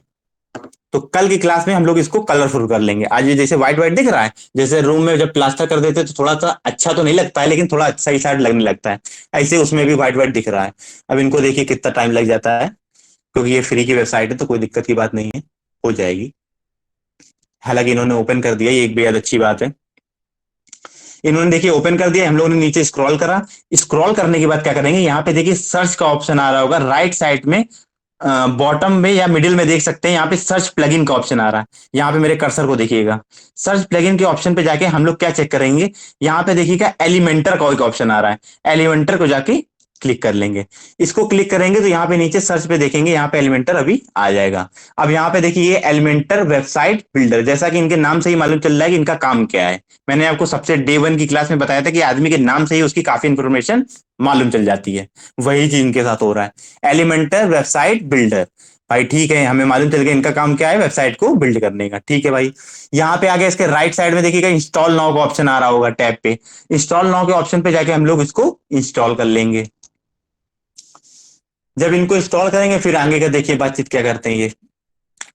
तो कल की क्लास में हम लोग इसको कलरफुल कर लेंगे। आज ये जैसे व्हाइट व्हाइट दिख रहा है, जैसे रूम में जब प्लास्टर कर देते हैं तो थोड़ा सा अच्छा तो नहीं लगता है, लेकिन थोड़ा अच्छा ही शायद लगने लगता है, ऐसे उसमें भी व्हाइट व्हाइट दिख रहा है। अब इनको देखिए कितना टाइम लग जाता है, क्योंकि ये फ्री की वेबसाइट है तो कोई दिक्कत की बात नहीं है, हो जाएगी। हालांकि इन्होंने ओपन कर दिया, ये एक बेहद अच्छी बात है। इन्होंने देखिए ओपन कर दिया, हम लोगों ने नीचे स्क्रॉल करा। स्क्रॉल करने के बाद क्या करेंगे, यहाँ पे देखिए सर्च का ऑप्शन आ रहा होगा राइट साइड में, बॉटम में या मिडिल में देख सकते हैं, यहाँ पे सर्च प्लगइन का ऑप्शन आ रहा है। यहाँ पे मेरे कर्सर को देखिएगा, सर्च प्लगइन के ऑप्शन पे जाके हम लोग क्या चेक करेंगे, यहाँ पे देखिएगा एलिमेंटर का एक ऑप्शन आ रहा है, एलिमेंटर को जाके क्लिक कर लेंगे। इसको क्लिक करेंगे तो यहाँ पे नीचे सर्च पे देखेंगे, यहाँ पे एलिमेंटर अभी आ जाएगा। अब यहाँ पे देखिए ये एलिमेंटर वेबसाइट बिल्डर, जैसा कि इनके नाम से ही मालूम चल रहा है कि इनका काम क्या है। मैंने आपको सबसे डे वन की क्लास में बताया था कि आदमी के नाम से ही उसकी काफी इंफॉर्मेशन मालूम चल जाती है, वही चीज इनके साथ हो रहा है, एलिमेंटर वेबसाइट बिल्डर। भाई ठीक है, हमें मालूम चल गया इनका काम क्या है, वेबसाइट को बिल्ड करने का। ठीक है भाई, यहाँ पे आगे इसके राइट साइड में देखिएगा इंस्टॉल नाउ का ऑप्शन आ रहा होगा टैब पे, इंस्टॉल नाउ के ऑप्शन पे जाके हम लोग इसको इंस्टॉल कर लेंगे। जब इनको इंस्टॉल करेंगे फिर आगे का देखिए बातचीत क्या करते हैं ये।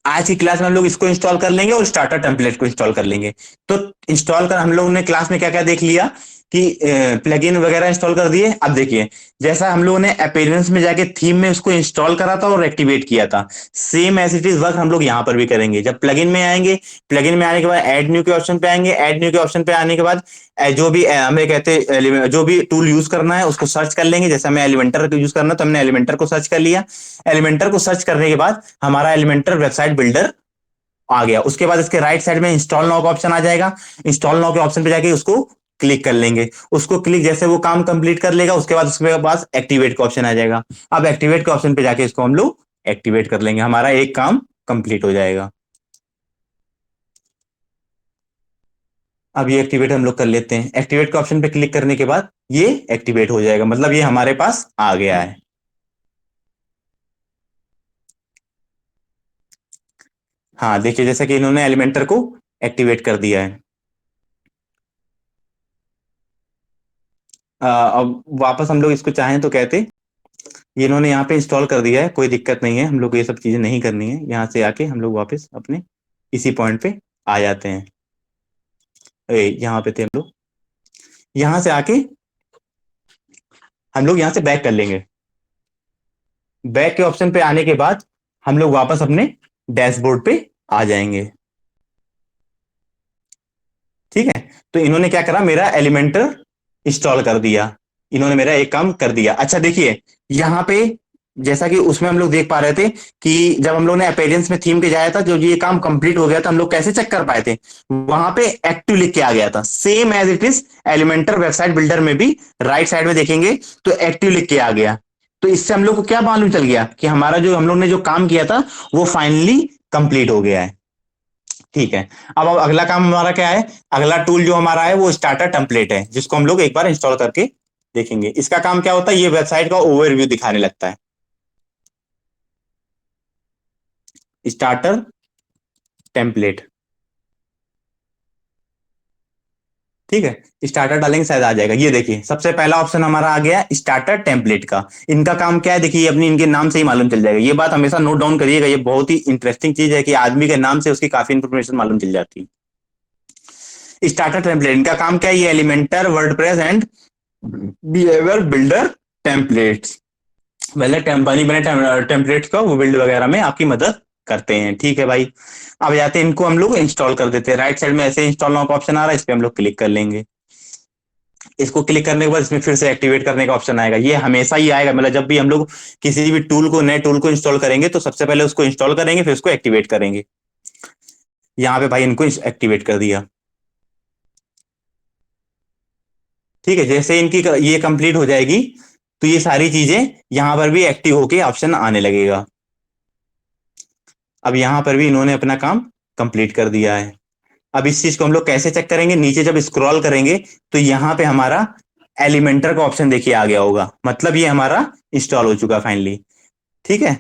आज की क्लास में हम लोग इसको इंस्टॉल कर लेंगे और स्टार्टर टेम्पलेट को इंस्टॉल कर लेंगे। तो इंस्टॉल कर हम लोगों ने क्लास में क्या क्या देख लिया कि प्लगइन वगैरह इंस्टॉल कर दिए। अब देखिए जैसा हम लोगों ने अपीयरेंस में जाके थीम में उसको इंस्टॉल करा था और एक्टिवेट किया था, same as it is work हम लोग यहाँ पर भी करेंगे। जब प्लगइन में आएंगे, प्लगइन में आने के बाद ऐड न्यू के ऑप्शन पे आएंगे, ऐड न्यू के ऑप्शन पे आने के बाद जो भी हमें कहते जो भी टूल यूज करना है उसको सर्च कर लेंगे। जैसे हमें एलिमेंटर यूज करना है तो हमने एलिमेंटर को सर्च कर लिया। एलिमेंटर को सर्च करने के बाद हमारा एलिमेंटर वेबसाइट बिल्डर आ गया। उसके बाद इसके राइट साइड में इंस्टॉल नाउ का ऑप्शन आ जाएगा, इंस्टॉल नाउ के ऑप्शन पे जाके उसको क्लिक कर लेंगे। उसको क्लिक जैसे वो काम कंप्लीट कर लेगा उसके बाद उसके पास एक्टिवेट का ऑप्शन आ जाएगा। अब एक्टिवेट के ऑप्शन पे जाके इसको हम लोग एक्टिवेट कर लेंगे, हमारा एक काम कंप्लीट हो जाएगा। अब ये एक्टिवेट हम लोग कर लेते हैं। एक्टिवेट के ऑप्शन पे क्लिक करने के बाद ये एक्टिवेट हो जाएगा, मतलब ये हमारे पास आ गया है। हाँ देखिए जैसा कि इन्होंने एलिमेंटर को एक्टिवेट कर दिया है। अब वापस हम लोग इसको चाहें तो कहते, ये इन्होंने यहाँ पे इंस्टॉल कर दिया है, कोई दिक्कत नहीं है, हम लोग को ये सब चीजें नहीं करनी है। यहाँ से आके हम लोग वापस अपने इसी पॉइंट पे आ जाते हैं। यहाँ पे थे हम लोग, यहाँ से आके हम लोग यहाँ से बैक कर लेंगे। बैक के ऑप्शन पे आने के बाद हम लोग वापस अपने डैशबोर्ड पे आ जाएंगे। ठीक है, तो इन्होंने क्या करा, मेरा एलिमेंटर इंस्टॉल कर दिया, इन्होंने मेरा एक काम कर दिया। अच्छा देखिए यहाँ पे जैसा कि उसमें हम लोग देख पा रहे थे कि जब हम लोग ने अपेरेंस में थीम के जाया था, जो ये काम कंप्लीट हो गया था, हम लोग कैसे चेक कर पाए थे, वहां पे एक्टिव लिख के आ गया था, same as it is Elementor website builder में भी राइट साइड में देखेंगे तो एक्टिव लिख के आ गया। तो इससे हम लोग को क्या मालूम चल गया कि हमारा जो हम लोग ने जो काम किया था वो फाइनली कंप्लीट हो गया है। ठीक है, अब अगला काम हमारा क्या है, अगला टूल जो हमारा है वो स्टार्टर टेम्पलेट है, जिसको हम लोग एक बार इंस्टॉल करके देखेंगे। इसका काम क्या होता है, ये वेबसाइट का ओवरव्यू दिखाने लगता है। स्टार्टर टेम्पलेट, ठीक है, स्टार्टर डालेंगे शायद आ जाएगा। ये देखिए सबसे पहला ऑप्शन हमारा आ गया स्टार्टर टेम्पलेट का। इनका काम क्या है देखिए, अपनी इनके नाम से ही मालूम चल जाएगा। ये बात हमेशा नोट डाउन करिएगा, ये बहुत ही इंटरेस्टिंग चीज है कि आदमी के नाम से उसकी काफी इंफॉर्मेशन मालूम चल जाती है। स्टार्टर टेम्पलेट इनका काम क्या है, ये Elementor WordPress and behaviour builder templates, पहले बनी बने टेम्पलेट्स का वो बिल्ड वगैरह में आपकी मदद करते हैं। ठीक है भाई, अब जाते हैं इनको हम लोग इंस्टॉल कर देते हैं। राइट साइड में ऐसे इंस्टॉल नाउ का ऑप्शन आ रहा है, इस पे हम लोग क्लिक कर लेंगे। इसको क्लिक करने के बाद इसमें फिर से एक्टिवेट करने का ऑप्शन आएगा, ये हमेशा ही आएगा, मतलब जब भी हम लोग किसी भी टूल को, नए टूल को इंस्टॉल करेंगे तो सबसे पहले उसको इंस्टॉल करेंगे फिर उसको एक्टिवेट करेंगे। यहाँ पे भाई इनको एक्टिवेट कर दिया। ठीक है, जैसे इनकी ये कंप्लीट हो जाएगी तो ये सारी चीजें यहां पर भी एक्टिव होके ऑप्शन आने लगेगा। अब यहां पर भी इन्होंने अपना काम कंप्लीट कर दिया है। अब इस चीज को हम लोग कैसे चेक करेंगे, नीचे जब स्क्रॉल करेंगे तो यहाँ पे हमारा एलिमेंटर का ऑप्शन देखिए आ गया होगा, मतलब ये हमारा इंस्टॉल हो चुका फाइनली। ठीक है,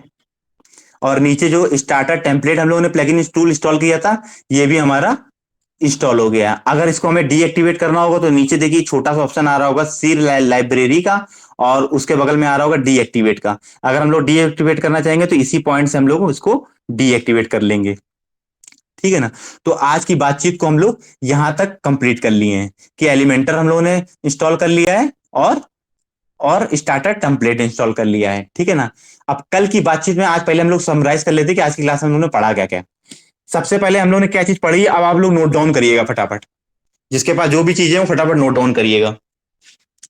और नीचे जो स्टार्टर टेम्पलेट हम लोगों ने प्लगइन टूल इंस्टॉल किया था ये भी हमारा इंस्टॉल हो गया। अगर इसको हमें डीएक्टिवेट करना होगा तो नीचे देखिए छोटा सा ऑप्शन आ रहा होगा सी लाइब्रेरी का, और उसके बगल में आ रहा होगा डीएक्टिवेट का। अगर हम लोग डीएक्टिवेट करना चाहेंगे तो इसी पॉइंट से हम लोग इसको डीएक्टिवेट कर लेंगे। ठीक है ना। तो आज की बातचीत को हम लोग यहां तक कंप्लीट कर लिए हैं कि एलिमेंटर हम लोगों ने इंस्टॉल कर लिया है और स्टार्टर टेम्पलेट इंस्टॉल कर लिया है। ठीक है ना। अब कल की बातचीत में आज पहले हम लोग समराइज कर लेते हैं कि आज की क्लास में हम लोगों ने पढ़ा क्या क्या। सबसे पहले हम लोगों ने क्या चीज पढ़ी, अब आप लोग नोट डाउन करिएगा फटाफट। जिसके पास जो भी चीजें हो फटाफट नोट डाउन करिएगा।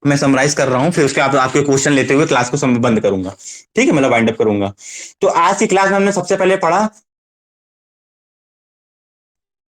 मैं समराइज कर रहा हूं, फिर उसके बाद आपके क्वेश्चन लेते हुए क्लास को बंद करूंगा। ठीक है, मतलब वाइंड अप करूंगा। तो आज की क्लास में हमने सबसे पहले पढ़ा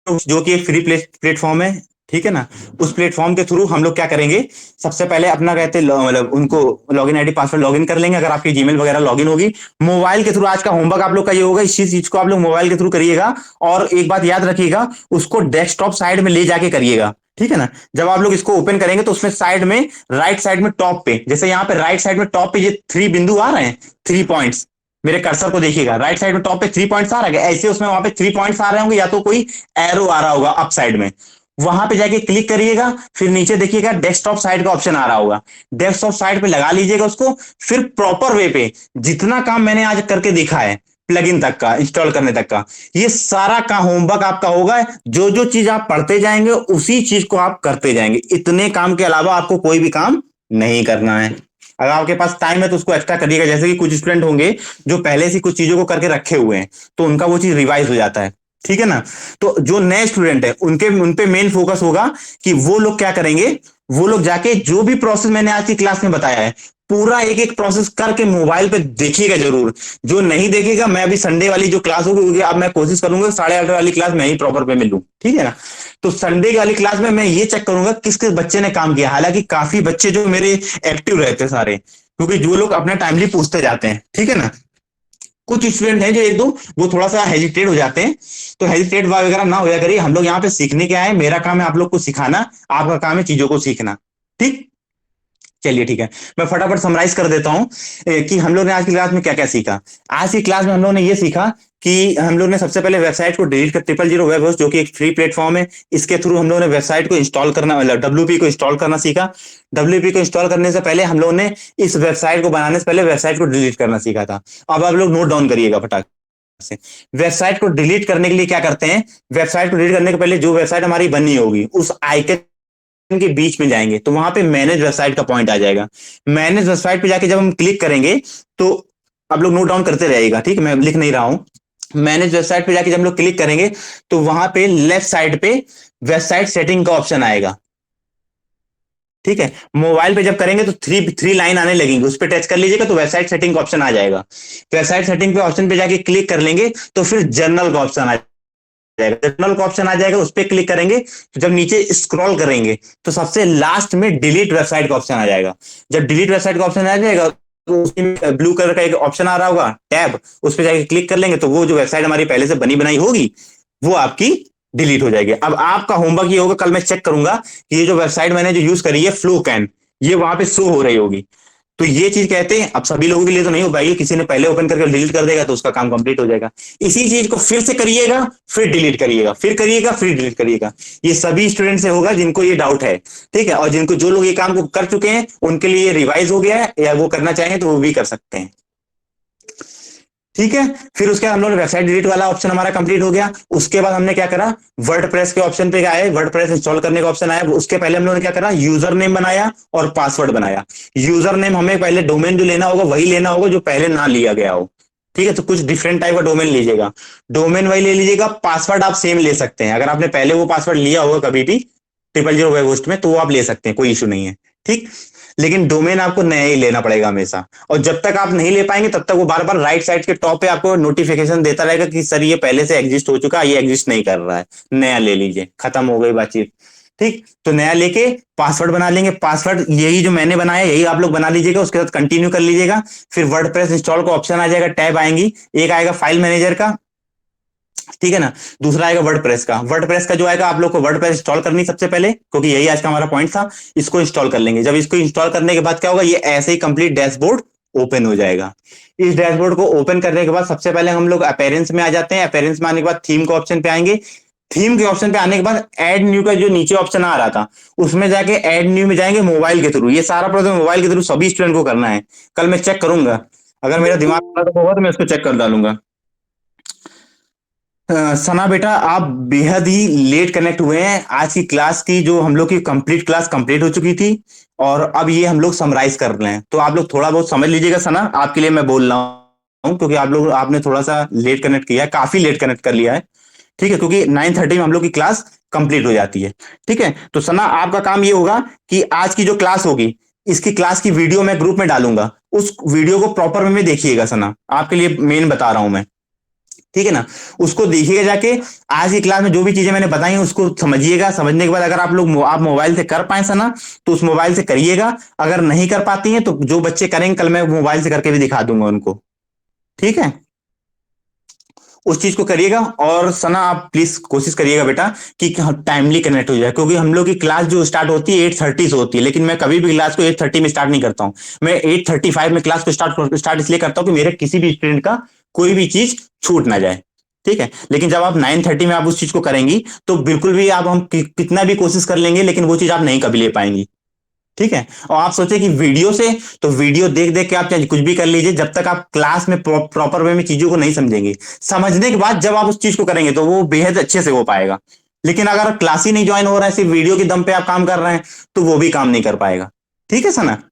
जो कि एक फ्री प्लेटफॉर्म है। ठीक है ना। उस प्लेटफॉर्म के थ्रू हम लोग क्या करेंगे, सबसे पहले अपना कहते मतलब उनको लॉगिन आईडी पासवर्ड लॉगिन कर लेंगे। अगर आपकी जीमेल वगैरह लॉगिन होगी मोबाइल के थ्रू, आज का होमवर्क आप लोग का ये होगा, इसी चीज को आप लोग मोबाइल के थ्रू करिएगा। और एक बात याद रखिएगा, उसको डेस्कटॉप साइड में ले जाके करिएगा। ठीक है ना। जब आप लोग इसको ओपन करेंगे तो उसमें साइड में राइट साइड में टॉप पे, जैसे यहाँ पे राइट साइड में टॉप पे ये 3 बिंदु आ रहे हैं, 3 पॉइंट्स, मेरे कर्सर को देखिएगा, राइट साइड में टॉप पे 3 पॉइंट्स आ रहे हैं, ऐसे उसमें वहां पे 3 पॉइंट्स आ रहे होंगे, या तो कोई एरो आ रहा होगा अप साइड में, वहां पे जाके क्लिक करिएगा। फिर नीचे देखिएगा डेस्कटॉप साइड का ऑप्शन आ रहा होगा, डेस्कटॉप साइड पे लगा लीजिएगा उसको। फिर प्रॉपर वे पे जितना काम मैंने आज करके देखा है, प्लगइन तक का, इंस्टॉल करने तक का, ये सारा का होमवर्क आपका होगा। जो जो चीज आप पढ़ते जाएंगे उसी चीज को आप करते जाएंगे। इतने काम के अलावा आपको कोई भी काम नहीं करना है। अगर आपके पास टाइम है तो उसको एक्स्ट्रा करिएगा। जैसे कि कुछ स्टूडेंट होंगे जो पहले से कुछ चीजों को करके रखे हुए हैं, तो उनका वो चीज रिवाइज हो जाता है। ठीक है ना। तो जो नए स्टूडेंट है उनपे मेन फोकस होगा कि वो लोग क्या करेंगे, वो लोग जाके जो भी प्रोसेस मैंने आज की क्लास में बताया है पूरा एक एक प्रोसेस करके मोबाइल पे देखिएगा जरूर। जो नहीं देखेगा, मैं अभी संडे वाली जो क्लास होगी, अब मैं कोशिश करूंगा 8:30 वाली क्लास मैं ही प्रॉपर पे मिलूं। ठीक है ना। तो संडे वाली क्लास में मैं ये चेक करूंगा किस किस बच्चे ने काम किया। हालांकि काफी बच्चे जो मेरे एक्टिव रहते सारे, क्योंकि जो लोग अपना टाइमली पूछते जाते हैं। ठीक है ना। कुछ स्टूडेंट हैं जो एक दो वो थोड़ा सा हेजिटेट हो जाते हैं, तो हेजिटेट वगैरह ना होया करिए। हम लोग यहाँ पे सीखने के आए, मेरा काम है आप लोग को सिखाना, आपका काम है चीजों को सीखना। ठीक, चलिए ठीक है। मैं फटाफट समराइज कर देता हूं कि हम लोग ने आज की क्लास में क्या क्या सीखा। आज की क्लास में हम लोग ने ये सीखा कि हम लोग ने सबसे पहले वेबसाइट को डिलीट कर 000 वेब होस्ट, जो कि एक फ्री प्लेटफॉर्म है, इसके थ्रू हम लोगों ने वेबसाइट को इंस्टॉल करना, मतलब डब्ल्यूपी को इंस्टॉल करना सीखा। डब्ल्यूपी को इंस्टॉल करने से पहले हम लोग ने इस वेबसाइट को बनाने से पहले वेबसाइट को डिलीट करना सीखा था। अब आप लोग नोट डाउन करिएगा फटाक से। वेबसाइट को डिलीट करने के लिए क्या करते हैं, वेबसाइट को डिलीट करने के पहले जो वेबसाइट हमारी बनी होगी उस आइकन के बीच में जाएंगे तो वहां पे मैनेज वेबसाइट का पॉइंट आ जाएगा। मैनेज वेबसाइट पे जाके जब हम क्लिक करेंगे तो आप लोग नोट डाउन करते रहेगा। ठीक है, मैं लिख नहीं रहा हूं। मैनेज वेबसाइट पे जाके जब हम लोग क्लिक करेंगे तो वहां पे लेफ्ट साइड पे वेबसाइट सेटिंग का ऑप्शन आएगा। ठीक है, मोबाइल पे जब करेंगे तो थ्री लाइन आने लगेंगे, उस पर टच कर लीजिएगा तो वेबसाइट सेटिंग का ऑप्शन आ जाएगा। वेबसाइट सेटिंग पे ऑप्शन पे जाके क्लिक कर लेंगे तो फिर जर्नल का ऑप्शन आ जाएगा। जर्नल का ऑप्शन आ जाएगा, उस पर क्लिक करेंगे तो जब नीचे स्क्रॉल करेंगे तो सबसे लास्ट में डिलीट वेबसाइट का ऑप्शन आ जाएगा। जब डिलीट वेबसाइट का ऑप्शन आ जाएगा तो उसमें ब्लू कलर का एक ऑप्शन आ रहा होगा टैब, उस पर जाके क्लिक कर लेंगे तो वो जो वेबसाइट हमारी पहले से बनी बनाई होगी वो आपकी डिलीट हो जाएगी। अब आपका होमवर्क ये होगा, कल मैं चेक करूंगा कि ये जो वेबसाइट मैंने जो यूज करी है फ्लो कैन, ये वहां पे शो हो रही होगी। तो ये चीज कहते हैं, अब सभी लोगों के लिए तो नहीं हो पाएगी, किसी ने पहले ओपन करके डिलीट कर देगा तो उसका काम कंप्लीट हो जाएगा। इसी चीज को फिर से करिएगा, फिर डिलीट करिएगा, फिर करिएगा, फिर डिलीट करिएगा। ये सभी स्टूडेंट से होगा जिनको ये डाउट है। ठीक है, और जिनको जो लोग ये काम को कर चुके हैं उनके लिए रिवाइज हो गया है, या वो करना चाहेंगे तो वो भी कर सकते हैं। ठीक है, फिर उसके बाद हम लोग वेबसाइट डिलीट वाला ऑप्शन हमारा कंप्लीट हो गया। उसके बाद हमने क्या करा, वर्डप्रेस के ऑप्शन पे आए, वर्डप्रेस इंस्टॉल करने का ऑप्शन आया। उसके पहले हम लोगों ने क्या करा, यूजर नेम बनाया और पासवर्ड बनाया। यूजर नेम हमें पहले डोमेन जो लेना होगा वही लेना होगा जो पहले ना लिया गया हो। ठीक है, तो कुछ डिफरेंट टाइप का डोमेन लीजिएगा, डोमेन वही ले लीजिएगा। पासवर्ड आप सेम ले सकते हैं, अगर आपने पहले वो पासवर्ड लिया होगा कभी भी 000 वेब होस्ट में तो वो आप ले सकते हैं, कोई इशू नहीं है। ठीक, लेकिन डोमेन आपको नया ही लेना पड़ेगा हमेशा। और जब तक आप नहीं ले पाएंगे तब तक वो बार बार राइट साइड के टॉप पे आपको नोटिफिकेशन देता रहेगा कि सर ये पहले से एग्जिस्ट हो चुका है, ये एग्जिस्ट नहीं कर रहा है, नया ले लीजिए। खत्म हो गई बातचीत। ठीक, तो नया लेके पासवर्ड बना लेंगे। पासवर्ड यही जो मैंने बनाया यही आप लोग बना लीजिएगा, उसके बाद कंटिन्यू कर लीजिएगा। फिर वर्डप्रेस इंस्टॉल का ऑप्शन आ जाएगा, टैब आएंगी, एक आएगा फाइल मैनेजर का, ठीक है ना, दूसरा आएगा वर्डप्रेस का। वर्डप्रेस का जो आएगा आप लोग को वर्डप्रेस इंस्टॉल करनी सबसे पहले, क्योंकि यही आज का हमारा पॉइंट था। इसको इंस्टॉल कर लेंगे। जब इसको इंस्टॉल करने के बाद क्या होगा, ये ऐसे ही कंप्लीट डैशबोर्ड ओपन हो जाएगा। इस डैशबोर्ड को ओपन करने के बाद सबसे पहले हम लोग अपीयरेंस में आ जाते हैं। अपीयरेंस में आने के बाद थीम के ऑप्शन पे आएंगे। थीम के ऑप्शन पे आने के बाद ऐड न्यू का जो नीचे ऑप्शन आ रहा था, उसमें जाके ऐड न्यू में जाएंगे मोबाइल के थ्रू। ये सारा प्रोसेस मोबाइल के थ्रू सभी स्टूडेंट को करना है। कल मैं चेक करूंगा, अगर मेरा दिमाग गलत होगा तो मैं उसको चेक कर डालूंगा। सना बेटा, आप बेहद ही लेट कनेक्ट हुए हैं। आज की क्लास की जो हम लोग की कंप्लीट क्लास कंप्लीट हो चुकी थी, और अब ये हम लोग समराइज कर रहे हैं, तो आप लोग थोड़ा बहुत समझ लीजिएगा। सना, आपके लिए मैं बोल रहा हूँ, क्योंकि आपने थोड़ा सा लेट कनेक्ट किया है, काफी लेट कनेक्ट कर लिया है। ठीक है, क्योंकि 9:30 में हम लोग की क्लास कंप्लीट हो जाती है। ठीक है, तो सना आपका काम ये होगा कि आज की जो क्लास होगी, इसकी क्लास की वीडियो मैं ग्रुप में डालूंगा, उस वीडियो को प्रॉपर वे में देखिएगा। सना, आपके लिए मेन बता रहा हूं मैं, ठीक है ना। उसको देखिएगा जाके, आज की क्लास में जो भी चीजें मैंने बताई हैं उसको समझिएगा। समझने के बाद अगर आप मोबाइल से कर पाए सना, तो उस मोबाइल से करिएगा। अगर नहीं कर पाती हैं तो जो बच्चे करेंगे कल मैं मोबाइल से करके भी दिखा दूंगा उनको। ठीक है, उस चीज को करिएगा। और सना आप प्लीज कोशिश करिएगा बेटा कि टाइमली कनेक्ट हो जाए, क्योंकि हम लोग की क्लास जो स्टार्ट होती है 8:30 से होती है, लेकिन मैं कभी भी क्लास को 8:30 में स्टार्ट नहीं करता हूं। मैं 8:35 में क्लास को स्टार्ट इसलिए करता हूं कि मेरे किसी भी स्टूडेंट का कोई भी चीज छूट ना जाए। ठीक है, लेकिन जब आप 9:30 में आप उस चीज को करेंगी, तो बिल्कुल भी आप हम कितना भी कोशिश कर लेंगे, लेकिन वो चीज आप नहीं कभी ले पाएंगी। ठीक है, और आप सोचे कि वीडियो से, तो वीडियो देख देख के आप चाहे कुछ भी कर लीजिए, जब तक आप क्लास में प्रॉपर वे में चीजों को नहीं समझेंगे। समझने के बाद जब आप उस चीज को करेंगे तो वो बेहद अच्छे से हो पाएगा। लेकिन अगर क्लास ही नहीं ज्वाइन हो रहा है, सिर्फ वीडियो के दम पे आप काम कर रहे हैं, तो वो भी काम नहीं कर पाएगा। ठीक है सना,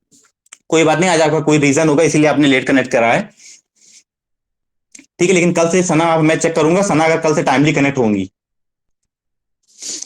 कोई बात नहीं, आज आपका कोई रीजन होगा इसीलिए आपने लेट कनेक्ट करा है। ठीक है, लेकिन कल से सना मैं चेक करूंगा, सना अगर कल से टाइमली कनेक्ट होंगी।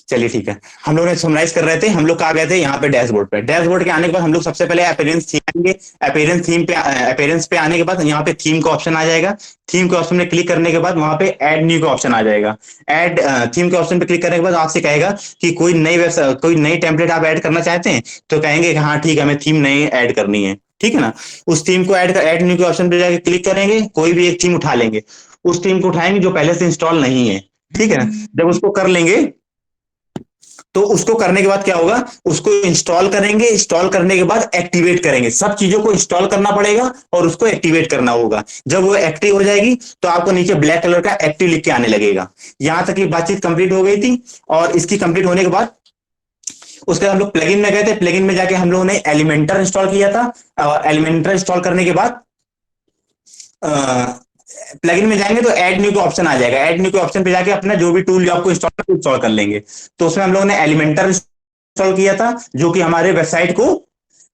चलिए ठीक है, हम लोग ने समराइज कर रहे थे, हम लोग कहा गए थे यहाँ पे डैशबोर्ड पे। डैशबोर्ड के आने के बाद हम लोग सबसे पहले अपीयरेंस थीम आएंगे। अपीयरेंस पे आने के बाद यहाँ पे थीम का ऑप्शन आ जाएगा। थीम के ऑप्शन में क्लिक करने के बाद वहां पे ऐड न्यू का ऑप्शन आ जाएगा। ऐड थीम के ऑप्शन पे क्लिक करने के बाद आपसे कहेगा कि कोई नई टेम्पलेट आप ऐड करना चाहते हैं, तो कहेंगे कि हाँ ठीक है, हमें थीम नई ऐड करनी है। ठीक है ना, उस थीम को ऐड न्यू के ऑप्शन पे जाके क्लिक करेंगे, कोई भी एक थीम उठा लेंगे। उस थीम को उठाएंगे जो पहले से इंस्टॉल नहीं है। ठीक है ना, जब उसको कर लेंगे, तो उसको करने के बाद क्या होगा, उसको इंस्टॉल करेंगे। इंस्टॉल करने के बाद एक्टिवेट करेंगे। सब चीजों को इंस्टॉल करना पड़ेगा और उसको एक्टिवेट करना होगा। जब वो एक्टिव हो जाएगी तो आपको नीचे ब्लैक कलर का एक्टिव लिख के आने लगेगा। यहां तक की बातचीत कंप्लीट हो गई थी। और इसकी कंप्लीट होने के बाद उसके बाद हम लोग प्लगइन में गए थे। प्लगइन में जाके हम लोगों ने एलिमेंटर इंस्टॉल किया था। एलिमेंटर इंस्टॉल करने के बाद प्लगइन में जाएंगे तो ऐड न्यू का ऑप्शन आ जाएगा। ऐड न्यू के ऑप्शन पे जाके अपना जो भी टूल जो आपको इंस्टॉल कर लेंगे। तो उसमें हम लोगों ने एलिमेंटर इंस्टॉल किया था, जो कि हमारे वेबसाइट को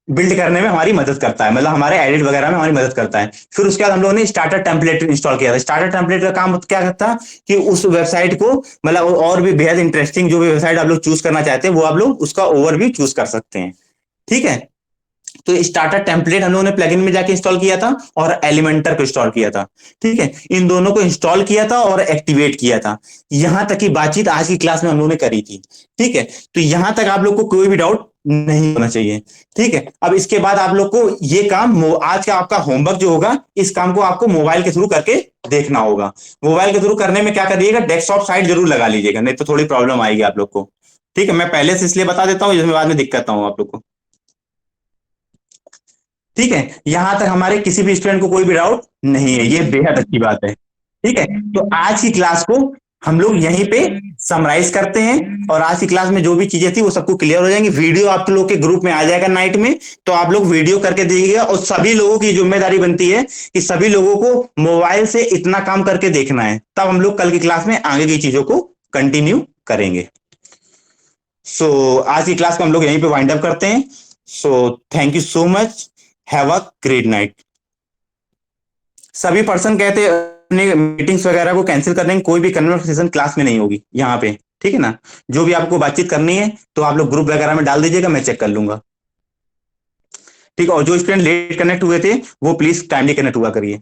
बिल्ड करने में हमारी मदद करता है, मतलब हमारे एडिट वगैरह में हमारी मदद करता है। फिर उसके बाद हम लोगों ने स्टार्टर टेम्पलेट इंस्टॉल किया था। स्टार्टर टेम्पलेट का काम क्या करता है कि उस वेबसाइट को, मतलब और भी बेहद इंटरेस्टिंग जो भी वेबसाइट आप लोग चूज करना चाहते हैं, वो आप लोग उसका ओवरव्यू चूज कर सकते हैं। ठीक है, तो स्टार्टर टेम्पलेट हम लोगों ने प्लगइन में जाके इंस्टॉल किया था और एलिमेंटर को इंस्टॉल किया था। ठीक है, इन दोनों को इंस्टॉल किया था और एक्टिवेट किया था। यहां तक की बातचीत आज की क्लास में हम लोगों ने करी थी। ठीक है, तो यहां तक आप लोग को कोई भी डाउट नहीं होना चाहिए। ठीक है, अब इसके बाद आप लोग को ये काम, आज का आपका होमवर्क जो होगा, इस काम को आपको मोबाइल के थ्रू करके देखना होगा। मोबाइल के थ्रू करने में क्या करिएगा, डेस्कटॉप साइट जरूर लगा लीजिएगा, नहीं तो थोड़ी प्रॉब्लम आएगी आप लोग को। ठीक है, मैं पहले से इसलिए बता देता हूँ जिसमें बाद में दिक्कत ना हो आप लोग को। ठीक है, यहां तक हमारे किसी भी स्टूडेंट को कोई भी डाउट नहीं है, ये बेहद अच्छी बात है। ठीक है, तो आज की क्लास को हम लोग यहीं पे समराइज करते हैं, और आज की क्लास में जो भी चीजें थी वो सबको क्लियर हो जाएंगी। वीडियो आप लोग के ग्रुप में आ जाएगा नाइट में, तो आप लोग वीडियो करके देखिएगा। और सभी लोगों की जिम्मेदारी बनती है कि सभी लोगों को मोबाइल से इतना काम करके देखना है, तब हम लोग कल की क्लास में आगे की चीजों को कंटिन्यू करेंगे। आज की क्लास को हम लोग यहीं पे वाइंड अप करते हैं। Thank you so much, have a great night. सभी पर्सन कहते हैं अपने मीटिंग्स वगैरह को कैंसिल करने की, कोई भी कन्वर्सेशन क्लास में नहीं होगी यहाँ पे। ठीक है ना, जो भी आपको बातचीत करनी है तो आप लोग ग्रुप वगैरह में डाल दीजिएगा, मैं चेक कर लूंगा। ठीक है, और जो स्टूडेंट लेट कनेक्ट हुए थे वो प्लीज टाइमली कनेक्ट हुआ करिए।